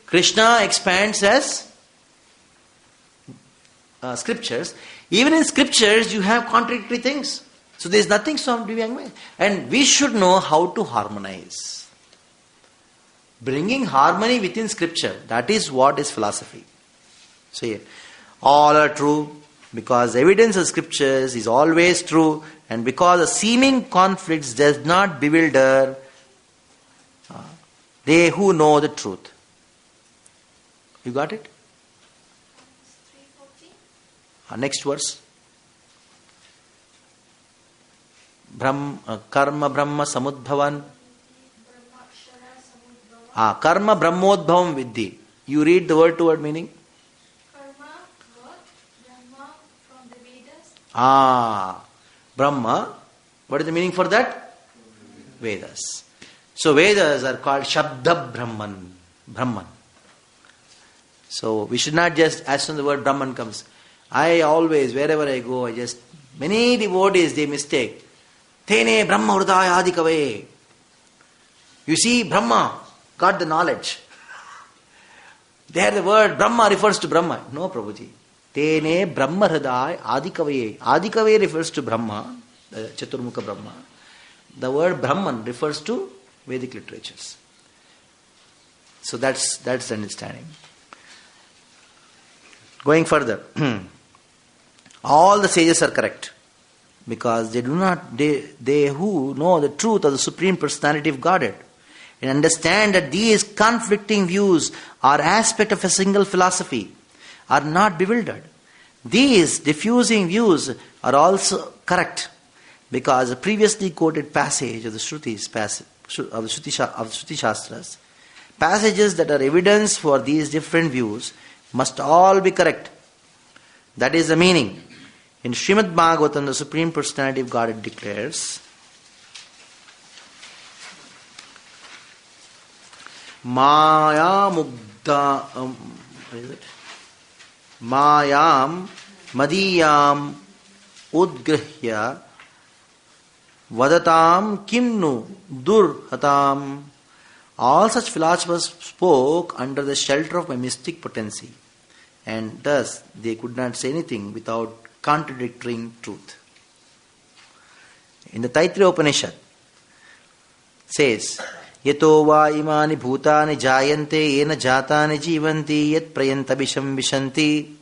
Krishna expands as scriptures. Even in scriptures, you have contradictory things. So there is nothing so divine. And we should know how to harmonize. Bringing harmony within scripture, that is what is philosophy. So here, all are true because evidence of scriptures is always true, and because the seeming conflicts does not bewilder they who know the truth. You got it? Next verse. Karma Brahma Samudbhavan. Karma Brahmodbhavam Vidhi. You read the word to word meaning? Karma, what? Brahma from the Vedas. Brahma. What is the meaning for that? Vedas. So Vedas are called Shabda Brahman. So we should not just, as soon as the word Brahman comes, I always, wherever I go, many devotees, they mistake. Tene Brahma Hridaya Adikave. You see, Brahma got the knowledge. There the word Brahma refers to Brahma. No, Prabhuji. Tene Brahma Hridaya Adikave. Adikave refers to Brahma, the Chaturmukha Brahma. The word Brahman refers to Vedic literatures. So that's the understanding. Going further, all the sages are correct because they who know the truth of the Supreme Personality of Godhead and understand that these conflicting views are aspect of a single philosophy are not bewildered. These diffusing views are also correct because the previously quoted passage of the Shrutis, of the Shruti Shastras, passages that are evidence for these different views must all be correct. That is the meaning. In Srimad Bhagavatam, the Supreme Personality of Godhead declares, Maya Mugda, what is it? Mayam Madiyam Udgrihya Vadatam Kimnu Durhatam. All such philosophers spoke under the shelter of my mystic potency, and thus they could not say anything without contradicting truth. In the Taittiriya Upanishad says, Yato va imani bhutani jayante yena jatani jivanti yat prayantabisham vishanti.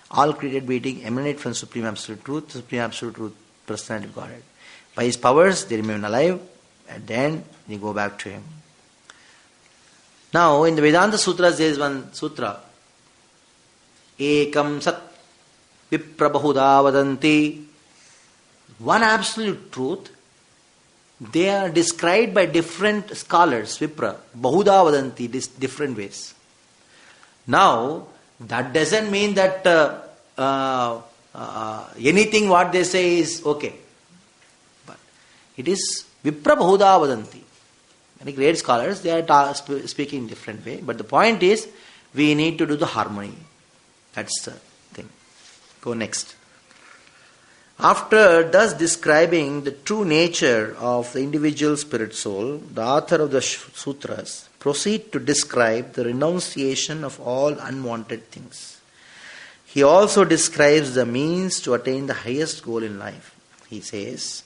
All created being emanate from Supreme Absolute Truth, Supreme Absolute Truth, Personality of Godhead. By His powers, they remain alive, at the end, they go back to Him. Now, in the Vedanta Sutras, there is one sutra. Ekam sat viprabahuda vadanti. One absolute truth. They are described by different scholars, Vipra, Bahuda vadanti, different ways. Now, that doesn't mean that anything what they say is okay. But it is Vipra Bahuda vadanti. Many great scholars, they are speaking in different way. But the point is, we need to do the harmony. That's the thing. Go next. After thus describing the true nature of the individual spirit soul, the author of the sutras proceed to describe the renunciation of all unwanted things. He also describes the means to attain the highest goal in life. He says,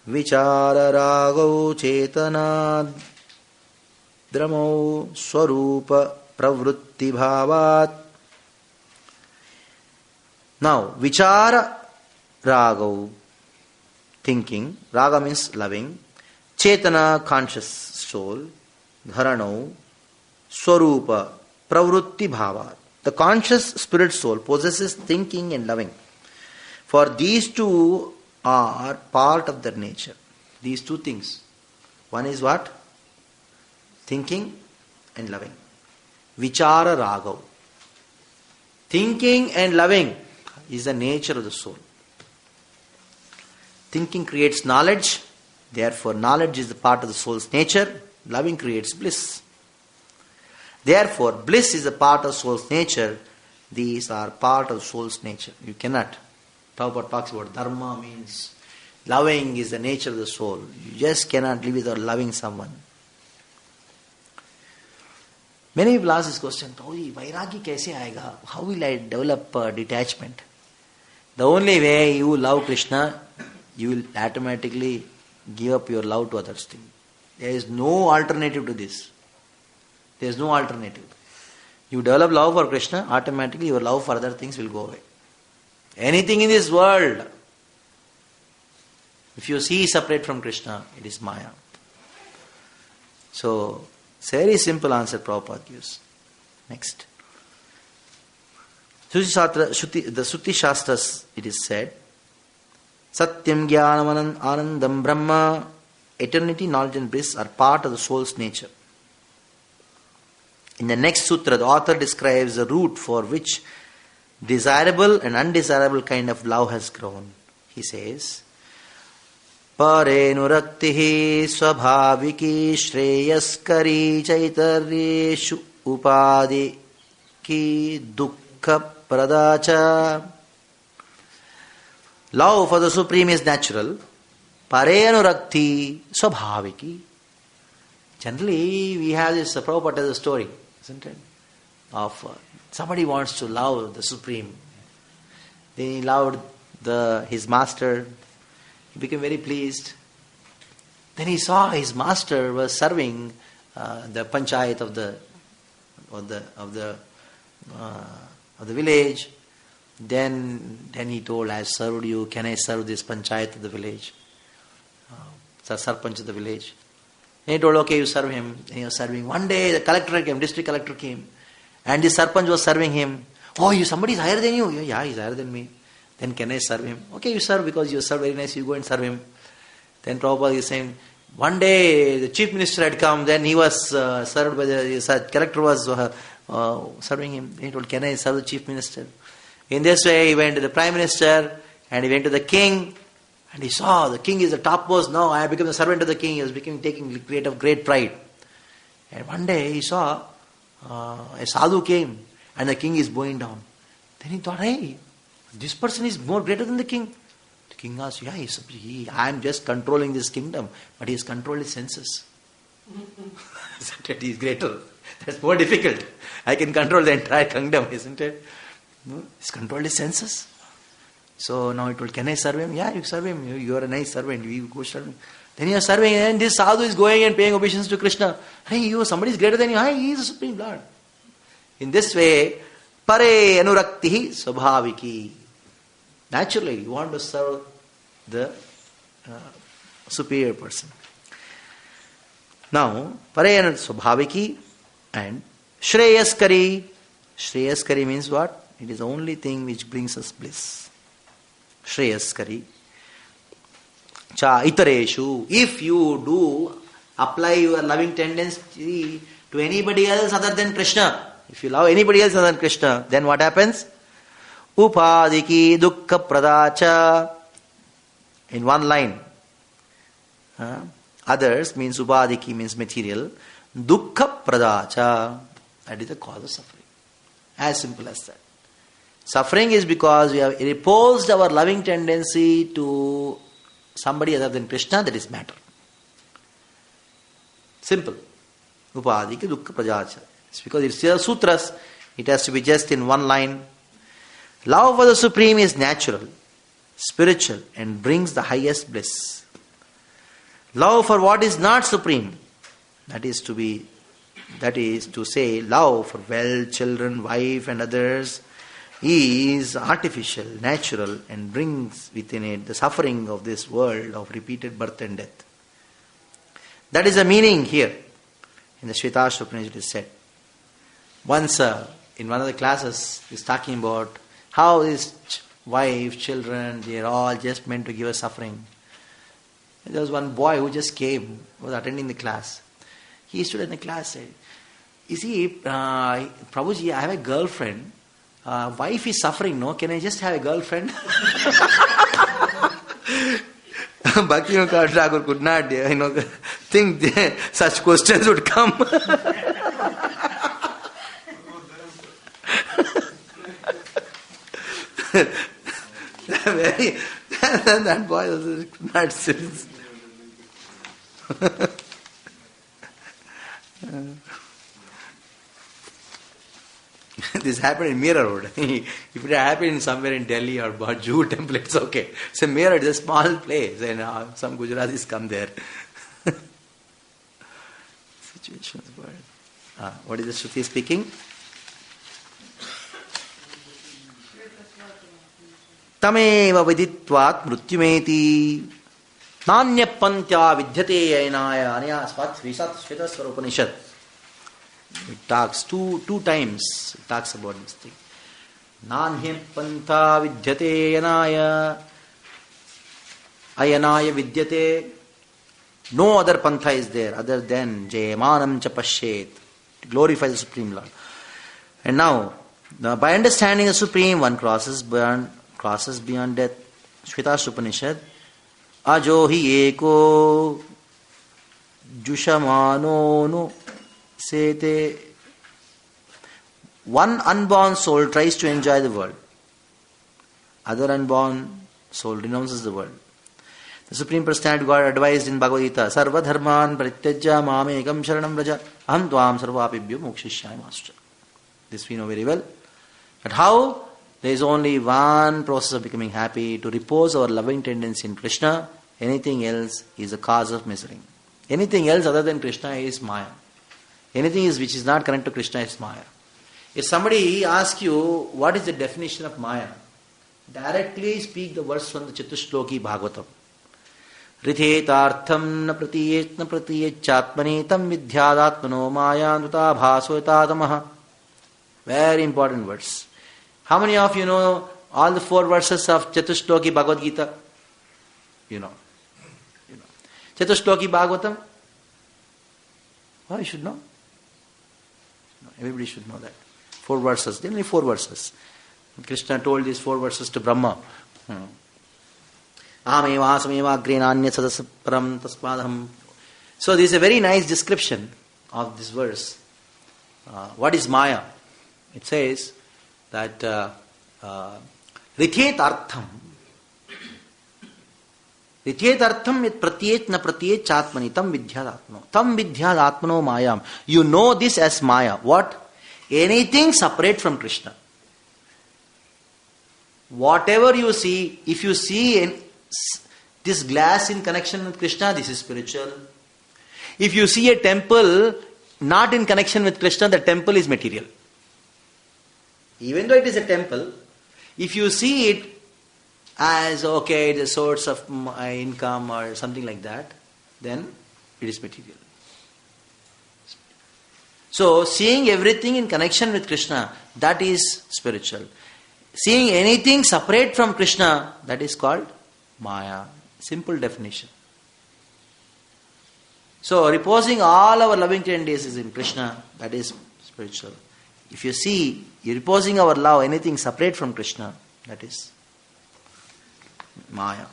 Vichara ragau chetana dramau swarupa pravrutti bhavat. Now, vichara ragau, thinking, raga means loving, chetana, conscious soul, dharanau, swarupa pravrutti bhavat. The conscious spirit soul possesses thinking and loving. For these two are part of their nature. These two things. One is what? Thinking and loving. Vichara ragav. Thinking and loving is the nature of the soul. Thinking creates knowledge, therefore knowledge is the part of the soul's nature. Loving creates bliss. Therefore, bliss is a part of soul's nature. These are part of soul's nature. You cannot. Prabhupada talks about dharma means loving is the nature of the soul. You just cannot live without loving someone. Many people ask this question, Vairagi kaise aayega? How will I develop detachment? The only way you love Krishna, you will automatically give up your love to others. There is no alternative to this. There is no alternative. You develop love for Krishna, automatically your love for other things will go away. Anything in this world, if you see separate from Krishna, it is Maya. So, it's a very simple answer Prabhupada gives. Next. The Sutti Shastras, it is said, Satyam Jnanam Anandam Brahma, eternity, knowledge and bliss are part of the soul's nature. In the next sutra, the author describes the root for which desirable and undesirable kind of love has grown. He says, Pare nuraktihi swabhaviki shreyaskari chaitaryeshu upadi ki dukkha pradacha. Love for the Supreme is natural. Pare nurakti swabhaviki. Generally, we have this, Prabhupada tells a story, isn't it? Of somebody wants to love the Supreme. Then he loved his master. He became very pleased. Then he saw his master was serving the panchayat of the village. Then he told, I have served you. Can I serve this panchayat of the village? Sarpanch of the village. Then he told, okay, you serve him. And he was serving. One day the collector came, district collector came. And the sarpanch was serving him. Oh, somebody is higher than you? Yeah, he's higher than me. Then can I serve him? Okay, you serve because you serve very nice. You go and serve him. Then Prabhupada is saying, one day the chief minister had come. Then he was served by the collector was serving him. Then he told, can I serve the chief minister? In this way, he went to the prime minister and he went to the king. And he saw the king is the topmost. Now I have become the servant of the king. He was taking great pride. And one day he saw a sadhu came and the king is bowing down. Then he thought, hey, this person is more greater than the king. The king asked, yeah, I am just controlling this kingdom, but he has controlled his senses. Isn't it? He is greater. That's more difficult. I can control the entire kingdom, isn't it? No? He's controlled his senses. So now he told, can I serve him? Yeah, you serve him. You are a nice servant. You go serve him. Then you are serving and this sadhu is going and paying obeisance to Krishna. Hey, somebody is greater than you. Hey, he is the Supreme Lord. In this way, pare anuraktihi swabhaviki. Naturally, you want to serve the superior person. Now, pare swabhaviki and shreyaskari. Shreyaskari means what? It is the only thing which brings us bliss. Shreyaskari. Cha itareshu. If you do apply your loving tendency to anybody else other than Krishna, if you love anybody else other than Krishna, then what happens? Upadiki dukkha pradacha. In one line. Others means upadiki means material. Dukkha pradacha. That is the cause of suffering. As simple as that. Suffering is because we have repulsed our loving tendency to somebody other than Krishna, that is matter. Simple. Upadiki dukkha pradacha. It's because it's still sutras, it has to be just in one line. Love for the Supreme is natural, spiritual, and brings the highest bliss. Love for what is not supreme, that is to say, love for wealth, children, wife, and others, is artificial, natural, and brings within it the suffering of this world of repeated birth and death. That is the meaning here. In the Shvetashva Upanishad it is said. Once in one of the classes is talking about how his wife, children, they are all just meant to give us suffering. There was one boy who just came, was attending the class. He stood in the class and said, you see, Prabhuji, I have a girlfriend. Wife is suffering, no? Can I just have a girlfriend? Bhaktivinoda Thakur could not, think such questions would come. That boy was not serious. This happened in Mira Road. If it happened somewhere in Delhi or Jew temple, it's okay. So Mira is a small place and some Gujaratis come there. Situations. What is the Shruti speaking? Tameva viditvat mrutyumeti nanya pantya vidyate ainaya anya svat visat shvetaswara Upanishad. It talks two times. It talks about this thing. Nanya pantha vidyate ayanaya vidyate. No other pantha is there other than jayamanam cha pashet. To glorify the Supreme Lord. And now, by understanding the Supreme, one crosses beyond death. Shvetaswara Upanishad. Ajo hi eko jushamano no sete. One unborn soul tries to enjoy the world. Other unborn soul renounces the world. The Supreme Personality of God advised in Bhagavad Gita, Sarva dharman parityajya mamekam sharanam vraja aham tvam sarvapibhyo mokshishyami master. This we know very well. But how? There is only one process of becoming happy, to repose our loving tendency in Krishna. Anything else is a cause of misery. Anything else other than Krishna is Maya. Anything which is not connected to Krishna is Maya. If somebody asks you, what is the definition of Maya? Directly speak the verse from the Chatushloki Bhagavatam. Rithetartham na pratiyechatmani tam vidhyadatmano maya nuta bhasoyatadamaha. Very important words. How many of you know all the 4 verses of Chatushloki Bhagavad Gita? You know. Chatushloki Bhagavatam? Oh, you should know. Everybody should know that. 4 verses. There are only 4 verses. Krishna told these 4 verses to Brahma. Aham evam agre nanya sadasa param tasmadham. So this is a very nice description of this verse. What is Maya? It says that rithet artham it pratyet na pratyet chatmani tam vidhyadatmano mayam. You know this as Maya. What? Anything separate from Krishna. Whatever you see, if you see this glass in connection with Krishna, this is spiritual. If you see a temple not in connection with Krishna, the temple is material. Even though it is a temple, if you see it as, okay, the source of income or something like that, then it is material. So, seeing everything in connection with Krishna, that is spiritual. Seeing anything separate from Krishna, that is called Maya. Simple definition. So, reposing all our loving tendencies in Krishna, that is spiritual. If you see, you're reposing our love, anything separate from Krishna, that is Maya.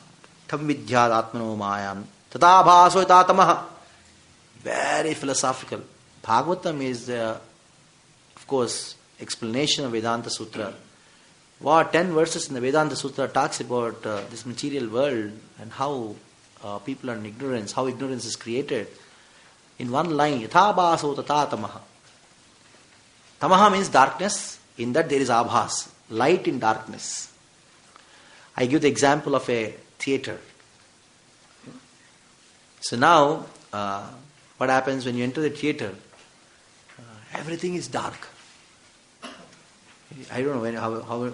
Tam vidhyadatmano mayam. Tata bhaso tatamaha. Very philosophical. Bhagavatam is the, of course, explanation of Vedanta Sutra. 10 verses in the Vedanta Sutra talks about this material world and how people are in ignorance, how ignorance is created. In one line, yatha bhaso tata tamaha. Tamaha means darkness. In that there is abhas, light in darkness. I give the example of a theater. So now, what happens when you enter the theater? Everything is dark. I don't know how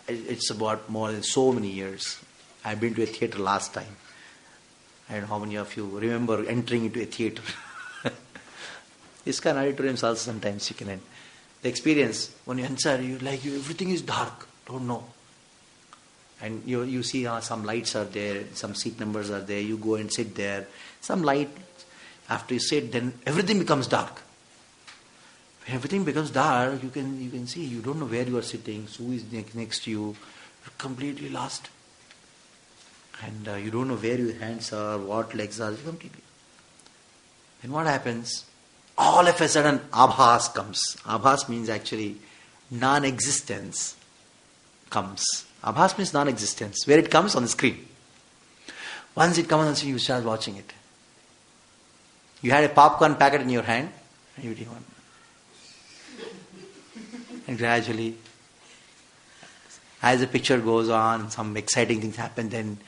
it's about more than so many years. I've been to a theater last time. I don't know how many of you remember entering into a theater. ISKCON auditoriums also sometimes you can enter. The experience, when you enter, everything is dark. Don't know. And you see some lights are there, some seat numbers are there, you go and sit there, some light. After you sit, then everything becomes dark. When everything becomes dark, you can see, you don't know where you are sitting, who is next to you, you're completely lost. And you don't know where your hands are, what legs are, completely. Then what happens? All of a sudden, abhas comes. Abhas means actually non-existence comes. Abhas means non-existence. Where it comes? On the screen. Once it comes on the screen, you start watching it. You had a popcorn packet in your hand, and you didn't want. And gradually, as the picture goes on, some exciting things happen, then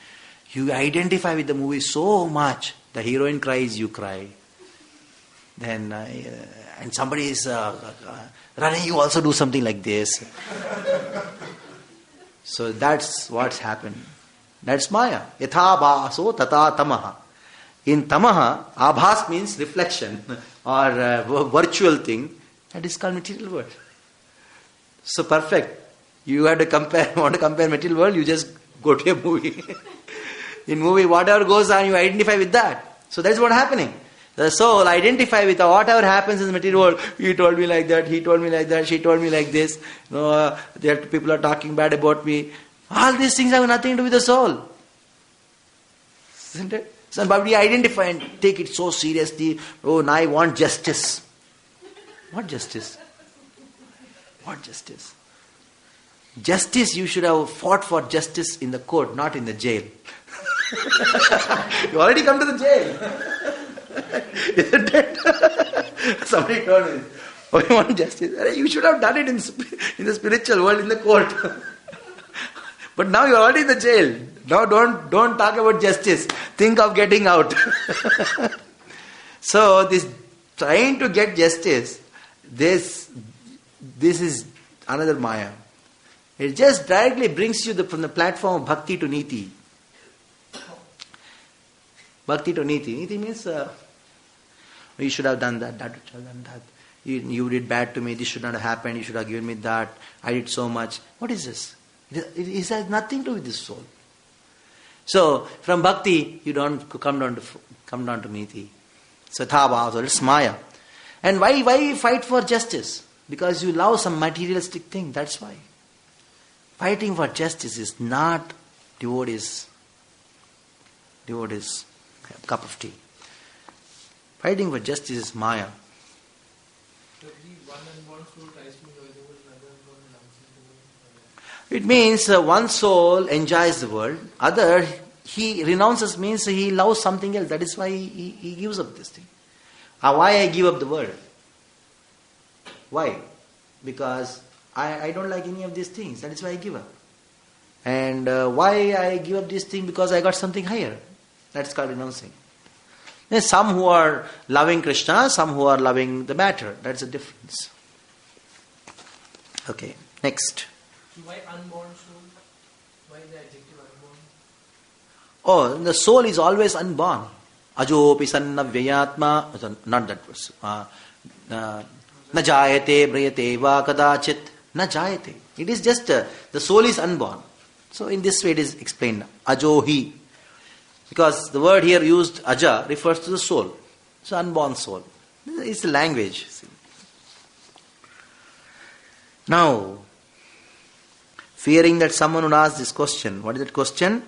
you identify with the movie so much. The heroine cries, you cry. Then, and somebody is running, you also do something like this. So that's what's happened. That's Maya. Yatha bhaso tata tamaha. In tamaha, abhas means reflection or virtual thing. That is called material world. So perfect. You have to want to compare material world, you just go to a movie. In movie, whatever goes on, you identify with that. So that's what's happening. The soul identify with whatever happens in the material world. He told me like that, he told me like that, she told me like this. People are talking bad about me. All these things have nothing to do with the soul. Isn't it? So, but we identify and take it so seriously. Oh, now I want justice. What justice? What justice? Justice, you should have fought for justice in the court, not in the jail. You already come to the jail. Isn't it? Somebody told me, oh, you want justice? You should have done it in the spiritual world, in the court. But now you are already in the jail. Now don't talk about justice. Think of getting out. So this trying to get justice, this is another Maya. It just directly brings you from the platform of bhakti to niti. Bhakti to niti. Niti means you should have done that, that should have done that. You did bad to me, this should not have happened, you should have given me that, I did so much. What is this? It has nothing to do with this soul. So from bhakti, you don't come down to niti. So thava, so it's Maya. And why fight for justice? Because you love some materialistic thing, that's why. Fighting for justice is not devotees' cup of tea. Fighting for justice is Maya. It means one soul enjoys the world, other he renounces means he loves something else. That is why he gives up this thing. Why I give up the world? Why? Because I don't like any of these things. That is why I give up. And why I give up this thing? Because I got something higher. That's called renouncing. There's some who are loving Krishna, some who are loving the matter. That's the difference. Okay, next. Why unborn soul? Why the adjective unborn? Oh, the soul is always unborn. Ajopi sanna vyayatma. Not that verse. Na jayate brayate va kadachit. Na jayate. It is just, the soul is unborn. So in this way it is explained. Ajohi. Because the word here used, aja, refers to the soul. So unborn soul. It's the language. See. Now, fearing that someone would ask this question. What is that question?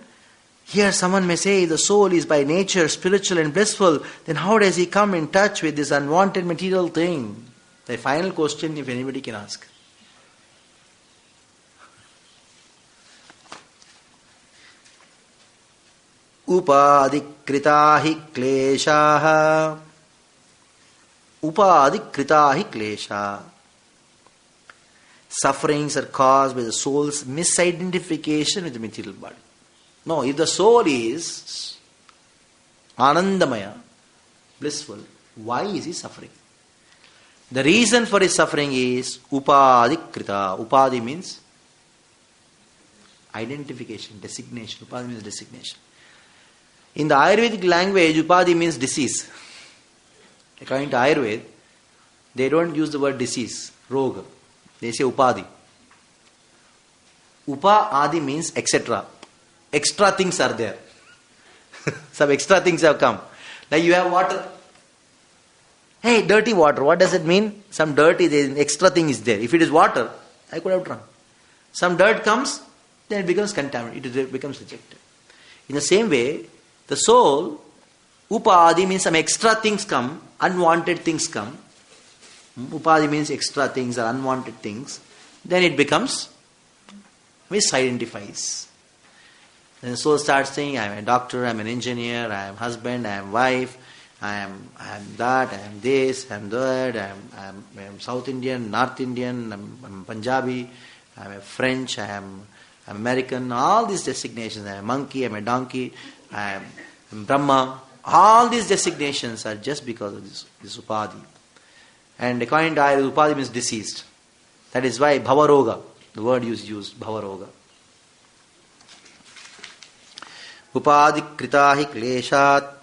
Here someone may say, the soul is by nature spiritual and blissful. Then how does he come in touch with this unwanted material thing? The final question, if anybody can ask. Upadikrita hi kleshaha. Upadikrita hi klesha. Sufferings are caused by the soul's misidentification with the material body. No, if the soul is anandamaya, blissful, why is he suffering? The reason for his suffering is upadikrita. Upadi means identification, designation. Upadi means designation. In the Ayurvedic language, upadi means disease. According to Ayurveda, they don't use the word disease, roga. They say upadi. Upa adi means etc. Extra things are there. Some extra things have come. Like you have water. Hey, dirty water. What does it mean? Some dirt is an extra thing is there. If it is water, I could have drunk. Some dirt comes, then it becomes contaminated. It becomes rejected. In the same way, the soul, upadi means some extra things come, unwanted things come. Upadi means extra things or unwanted things. Then it becomes, misidentifies. Then the soul starts saying, I am a doctor, I am an engineer, I am husband, I am wife, I am that, I am this, I am that, I am South Indian, North Indian, I am Punjabi, I am a French, I am American, all these designations. I am a monkey, I am a donkey, I am Brahma. All these designations are just because of this upadi. And according to Ayurveda, upadi means deceased. That is why bhavaroga, the word is used, bhavaroga. Upadi kritahi kleshat.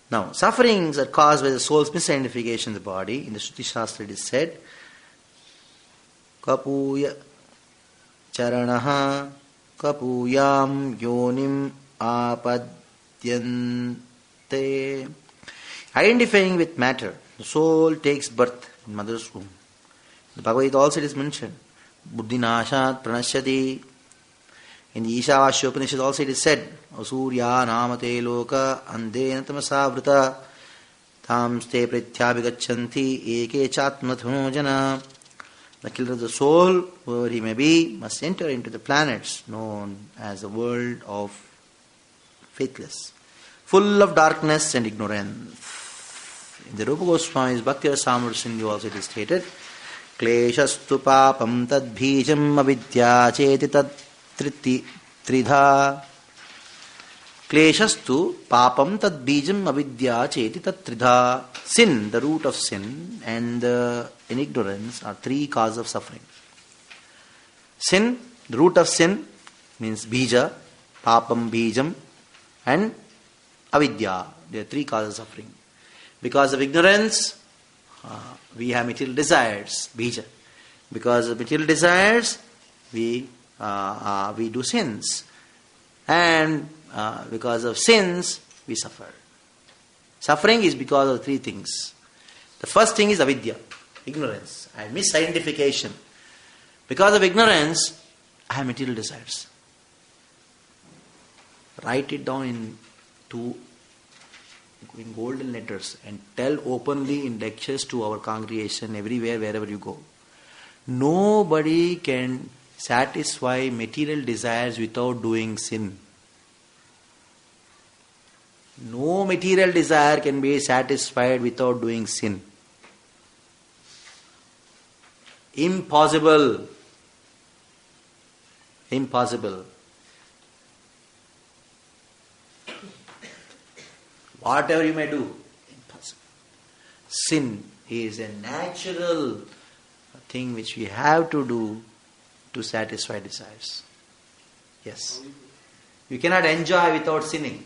Now, sufferings are caused by the soul's misidentification of the body. In the Shruti Shastra it is said, Kapuya charanaha kapuyam yonim apadyante. Identifying with matter, the soul takes birth in mother's womb. The Bhagavad Gita also it is mentioned, buddhinashat pranashyati. In the Ishavasya Upanishad also it is said, Asurya namate loka andena tamasavrita tamste pratyabhigachanti eke chatmatho jana. The killer of the soul, whoever he may be, must enter into the planets known as the world of faithless, full of darkness and ignorance. In the Rupa Goswami's Bhakti Rasamrita Sindhu also it is stated, Kleshastu papam tad bhijam avidya cheti tad tridha. Kleshastu papam tad bijam avidya cheti tat tridha. Sin, the root of sin, and in ignorance are three causes of suffering. Sin, the root of sin means bija, papam bijam, and avidya. There are three causes of suffering. Because of ignorance, we have material desires, bija. Because of material desires, we do sins. And because of sins, we suffer. Suffering is because of three things. The first thing is avidya, ignorance and misidentification. Because of ignorance, I have material desires. Write it down in golden letters and tell openly in lectures to our congregation, everywhere, wherever you go. Nobody can satisfy material desires without doing sin. No material desire can be satisfied without doing sin. Impossible. Impossible. Whatever you may do, impossible. Sin is a natural thing which we have to do to satisfy desires. Yes. You cannot enjoy without sinning.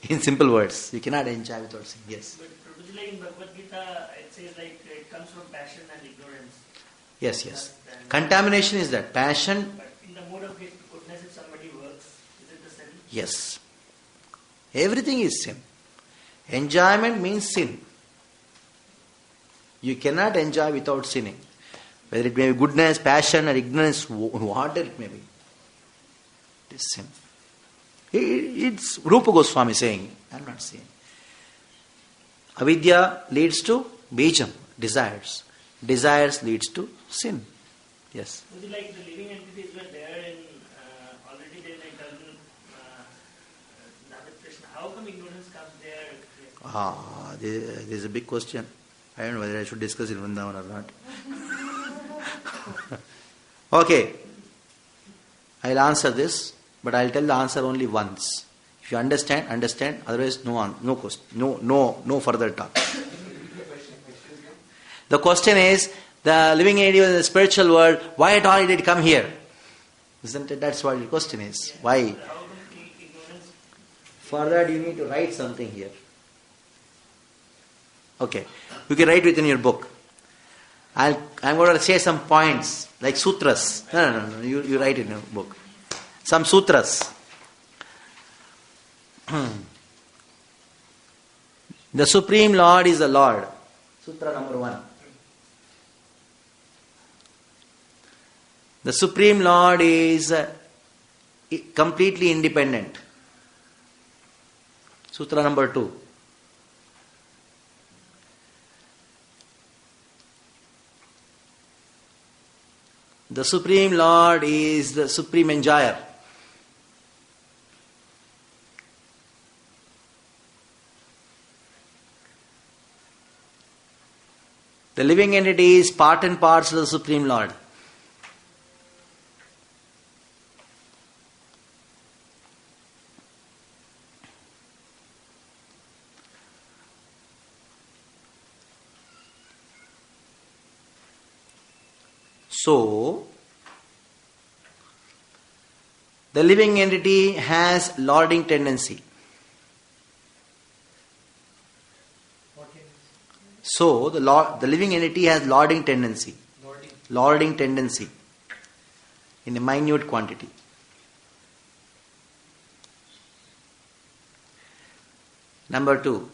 In simple words, you cannot enjoy without sinning. Yes. But Prabhuji, in Bhagavad Gita, it says like it comes from passion and ignorance. Yes, yes. Contamination is that. Passion. But in the mode of goodness, if somebody works, is it the sin? Yes. Everything is sin. Enjoyment means sin. You cannot enjoy without sinning. Whether it may be goodness, passion, or ignorance, whatever it may be. It is sin. It's Rupa Goswami saying, I am not saying. Avidya leads to bijam, desires. Desires leads to sin. Yes. Was it like the living entities were there in already they like done Krishna? How come ignorance comes there? This is a big question. I don't know whether I should discuss it in Vrindavan or not. Okay. I'll answer this, but I'll tell the answer only once. If you understand, understand. Otherwise, no question, no further talk. The question is, the living entity in the spiritual world, why at all did it come here? Isn't it? That's what the question is. Why? For that, you need to write something here. Okay. You can write within your book. I'm going to say some points, like sutras. No. You write in a book. Some sutras. The Supreme Lord is the Lord. Sutra number 1. The Supreme Lord is completely independent. Sutra number 2. The Supreme Lord is the Supreme Enjoyer. The living entity is part and parcel of the Supreme Lord. So, the living entity has lording tendency. So, the living entity has lording tendency. Lording tendency in a minute quantity. Number 2.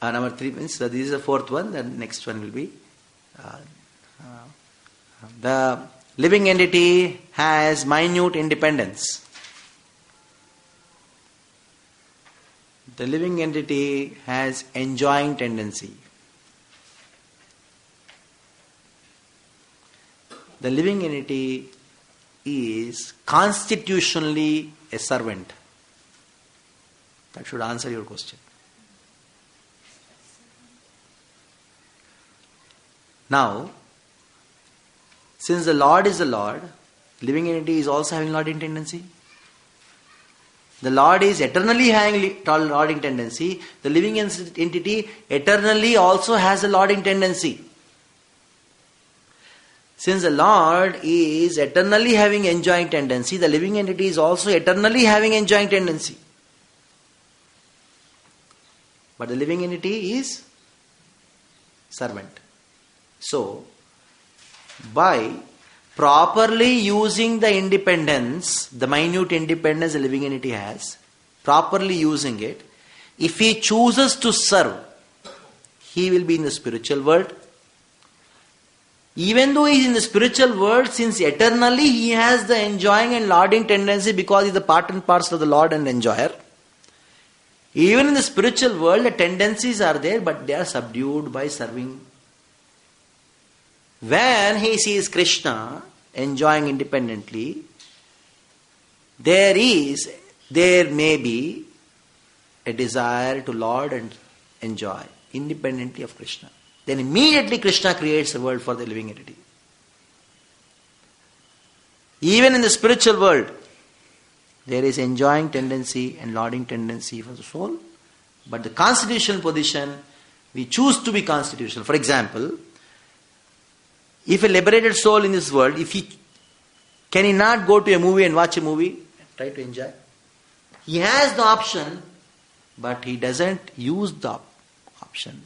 Number 3 means this is the fourth one, the next one will be the living entity has minute independence. The living entity has enjoying tendency. The living entity is constitutionally a servant. That should answer your question. Now, since the Lord is the Lord, living entity is also having lording tendency. The Lord is eternally having lording tendency. The living entity eternally also has a lording tendency. Since the Lord is eternally having enjoying tendency, the living entity is also eternally having enjoying tendency. But the living entity is servant. So, by properly using the independence, the minute independence the living entity has, properly using it, if he chooses to serve, he will be in the spiritual world. Even though he is in the spiritual world, since eternally he has the enjoying and lording tendency because he is the part and parcel of the Lord and enjoyer. Even in the spiritual world, the tendencies are there, but they are subdued by serving. When he sees Krishna enjoying independently, there may be a desire to lord and enjoy independently of Krishna. Then immediately Krishna creates a world for the living entity. Even in the spiritual world, there is enjoying tendency and lording tendency for the soul. But the constitutional position, we choose to be constitutional. For example, if a liberated soul in this world, can he not go to a movie and watch a movie and try to enjoy? He has the option, but he doesn't use the option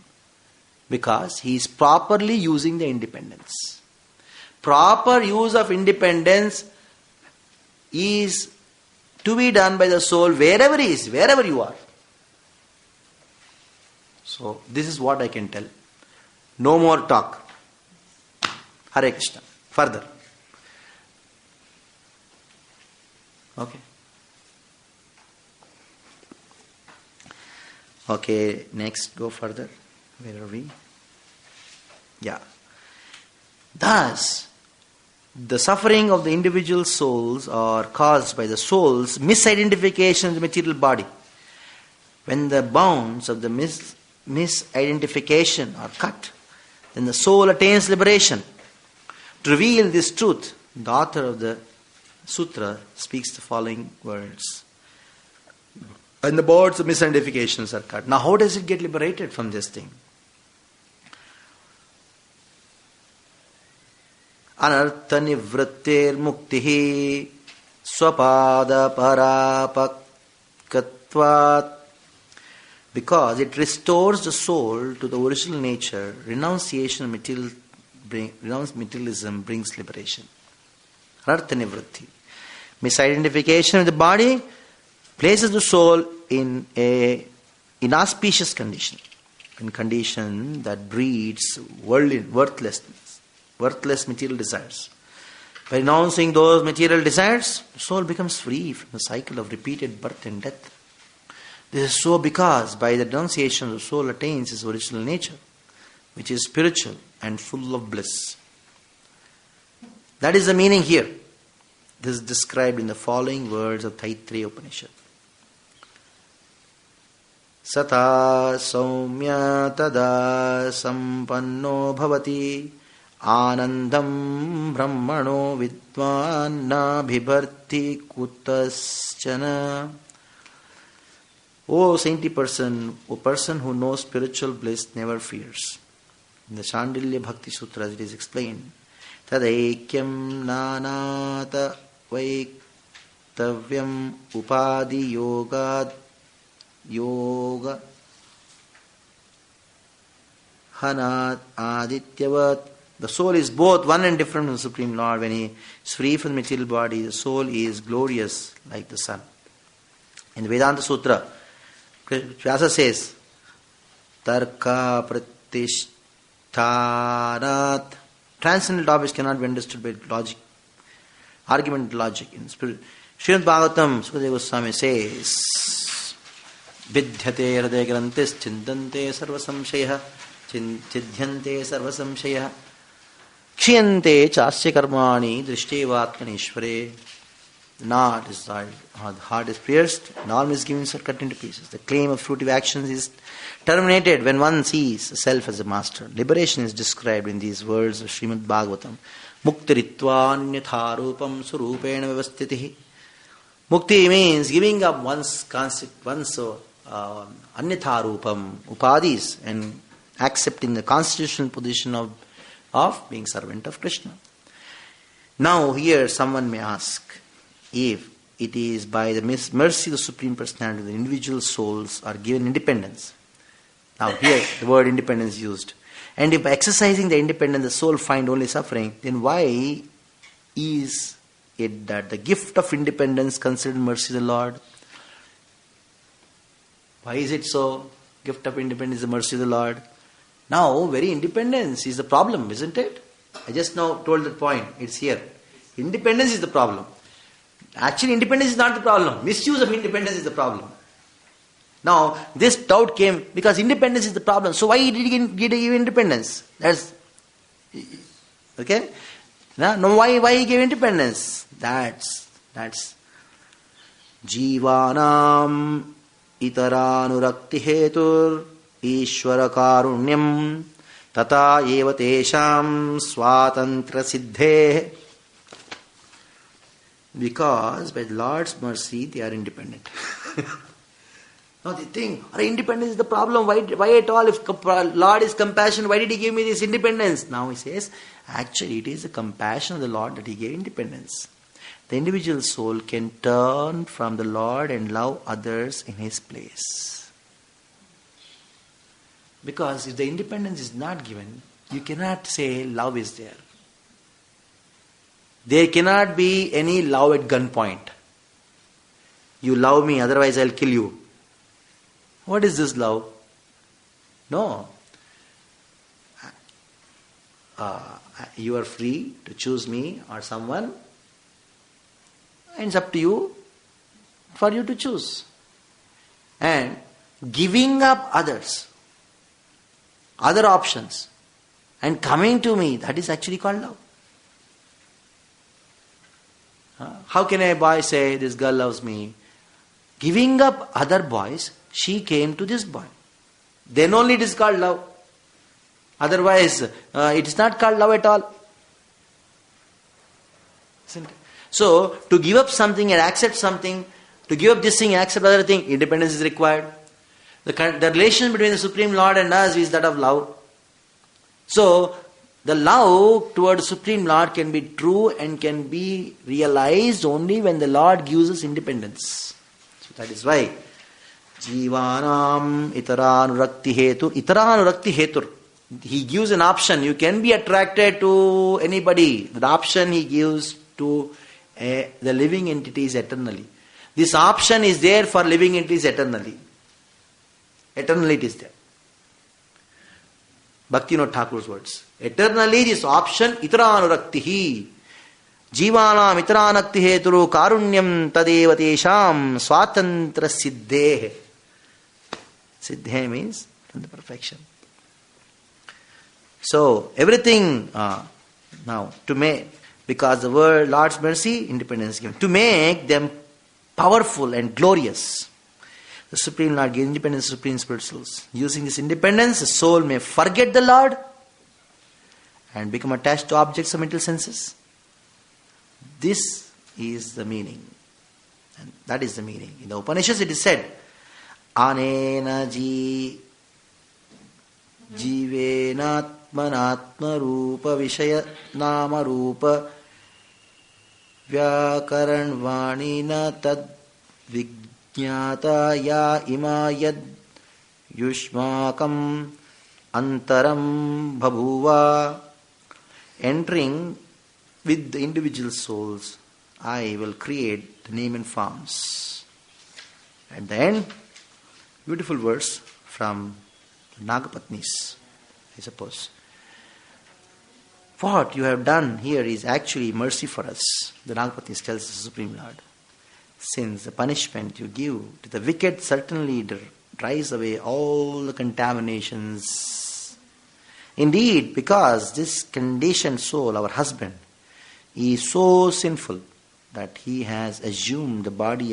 because he is properly using the independence. Proper use of independence is to be done by the soul wherever he is, wherever you are. So, this is what I can tell. No more talk. Hare Krishna. Further. Okay. Okay, next, go further. Where are we? Yeah. Thus, the suffering of the individual souls are caused by the soul's misidentification of the material body. When the bounds of the misidentification are cut, then the soul attains liberation. To reveal this truth, the author of the sutra speaks the following words. And the bonds of misidentifications are cut. Now, how does it get liberated from this thing? Anartha nivrittir muktihi swapada parapakatvat Because it restores the soul to the original nature. Renunciation of materialism brings liberation. Artha nivritti. Misidentification of the body places the soul in a inauspicious condition. In condition that breeds worthless material desires. By renouncing those material desires, the soul becomes free from the cycle of repeated birth and death. This is so because by the renunciation the soul attains its original nature, which is spiritual and full of bliss. That is the meaning here. This is described in the following words of Taittiriya Upanishad. Sata saumya tada sampanno bhavati anandam brahmano vidvan na bhibharti kutaschana. O saintly person, O person who knows spiritual bliss never fears. In the Chandilya Bhakti Sutras it is explained, Tadaikyam nanata vaiktavyam upadi yoga hanat adityavat. The soul is both one and different from the Supreme Lord. When he is free from the material body, the soul is glorious like the sun. In the Vedanta Sutra, Vyasa says, Tarka pratishtanat. Transcendental topics cannot be understood by logic, argument, logic. In spirit, Srimad Bhagavatam, Sukadeva Goswami says, Vidhyate hridaya grantis chindante sarva samshaya chidhyante sarva samshaya kshiyante chasya karmani drishtevatmanishvare. Not is the heart is pierced, and all misgivings are cut into pieces. The claim of fruitive actions is terminated when one sees the self as a master. Liberation is described in these words of Srimad Bhagavatam. Muktiritva anyatharupam surupena vyavastitihi. Mukti means giving up one's anyatharupam, upadis, and accepting the constitutional position of being servant of Krishna. Now here someone may ask, if it is by the mercy of the Supreme Personality the individual souls are given independence. Now here the word independence is used. And if by exercising the independence the soul find only suffering, then why is it that the gift of independence considered mercy of the Lord? Why is it so? Gift of independence is the mercy of the Lord. Now very independence is the problem, isn't it? I just now told that point. It's here. Independence is the problem. Actually, independence is not the problem. Misuse of independence is the problem. Now, this doubt came because independence is the problem. So why did he give independence? That's okay. No, why he gave independence? That's Jivanam itaranurakti hetur Ishvara karunyam tata eva tesham swatantra siddhe. Because by the Lord's mercy they are independent. Now they think, independence is the problem. Why at all? If Lord is compassion, why did He give me this independence? Now He says, actually it is the compassion of the Lord that He gave independence. The individual soul can turn from the Lord and love others in His place. Because if the independence is not given, you cannot say love is there. There cannot be any love at gunpoint. You love me, otherwise I'll kill you. What is this love? No. You are free to choose me or someone. And it's up to you for you to choose. And giving up others, other options, and coming to me, that is actually called love. How can a boy say, this girl loves me? Giving up other boys, she came to this boy. Then only it is called love. Otherwise, it is not called love at all. Isn't it? So, to give up something and accept something, to give up this thing and accept other thing, independence is required. The relation between the Supreme Lord and us is that of love. So, the love towards Supreme Lord can be true and can be realized only when the Lord gives us independence. So that is why Jivanam itaranurukti hetur. Itaranurukti hetur. He gives an option. You can be attracted to anybody. The option he gives to the living entities eternally. This option is there for living entities eternally. Eternally it is there. Bhaktivinoda Thakur's words. Eternally this option itaranuruktihi. Jivanam itaranakti heturu karunyam tadeva tesham swatantra siddhe. Siddhe means from the perfection. So everything now to make, because the word Lord's mercy, independence given, to make them powerful and glorious. The Supreme Lord gives independence to Supreme Spirit souls. Using this independence, the soul may forget the Lord and become attached to objects of mental senses. This is the meaning. And that is the meaning. In the Upanishads it is said, Anena jivenatmanatma rupa vishaya nama rupa vyakaranvanina tad Vijñāta ya ima yad yushmakam antaram bhabhuva. Entering with the individual souls, I will create the name and forms. At the end, beautiful verse from Nagapatnis, I suppose. What you have done here is actually mercy for us. The Nagapatnis tells the Supreme Lord. Since the punishment you give to the wicked certainly drives away all the contaminations. Indeed, because this conditioned soul, our husband, is so sinful that he has assumed the body of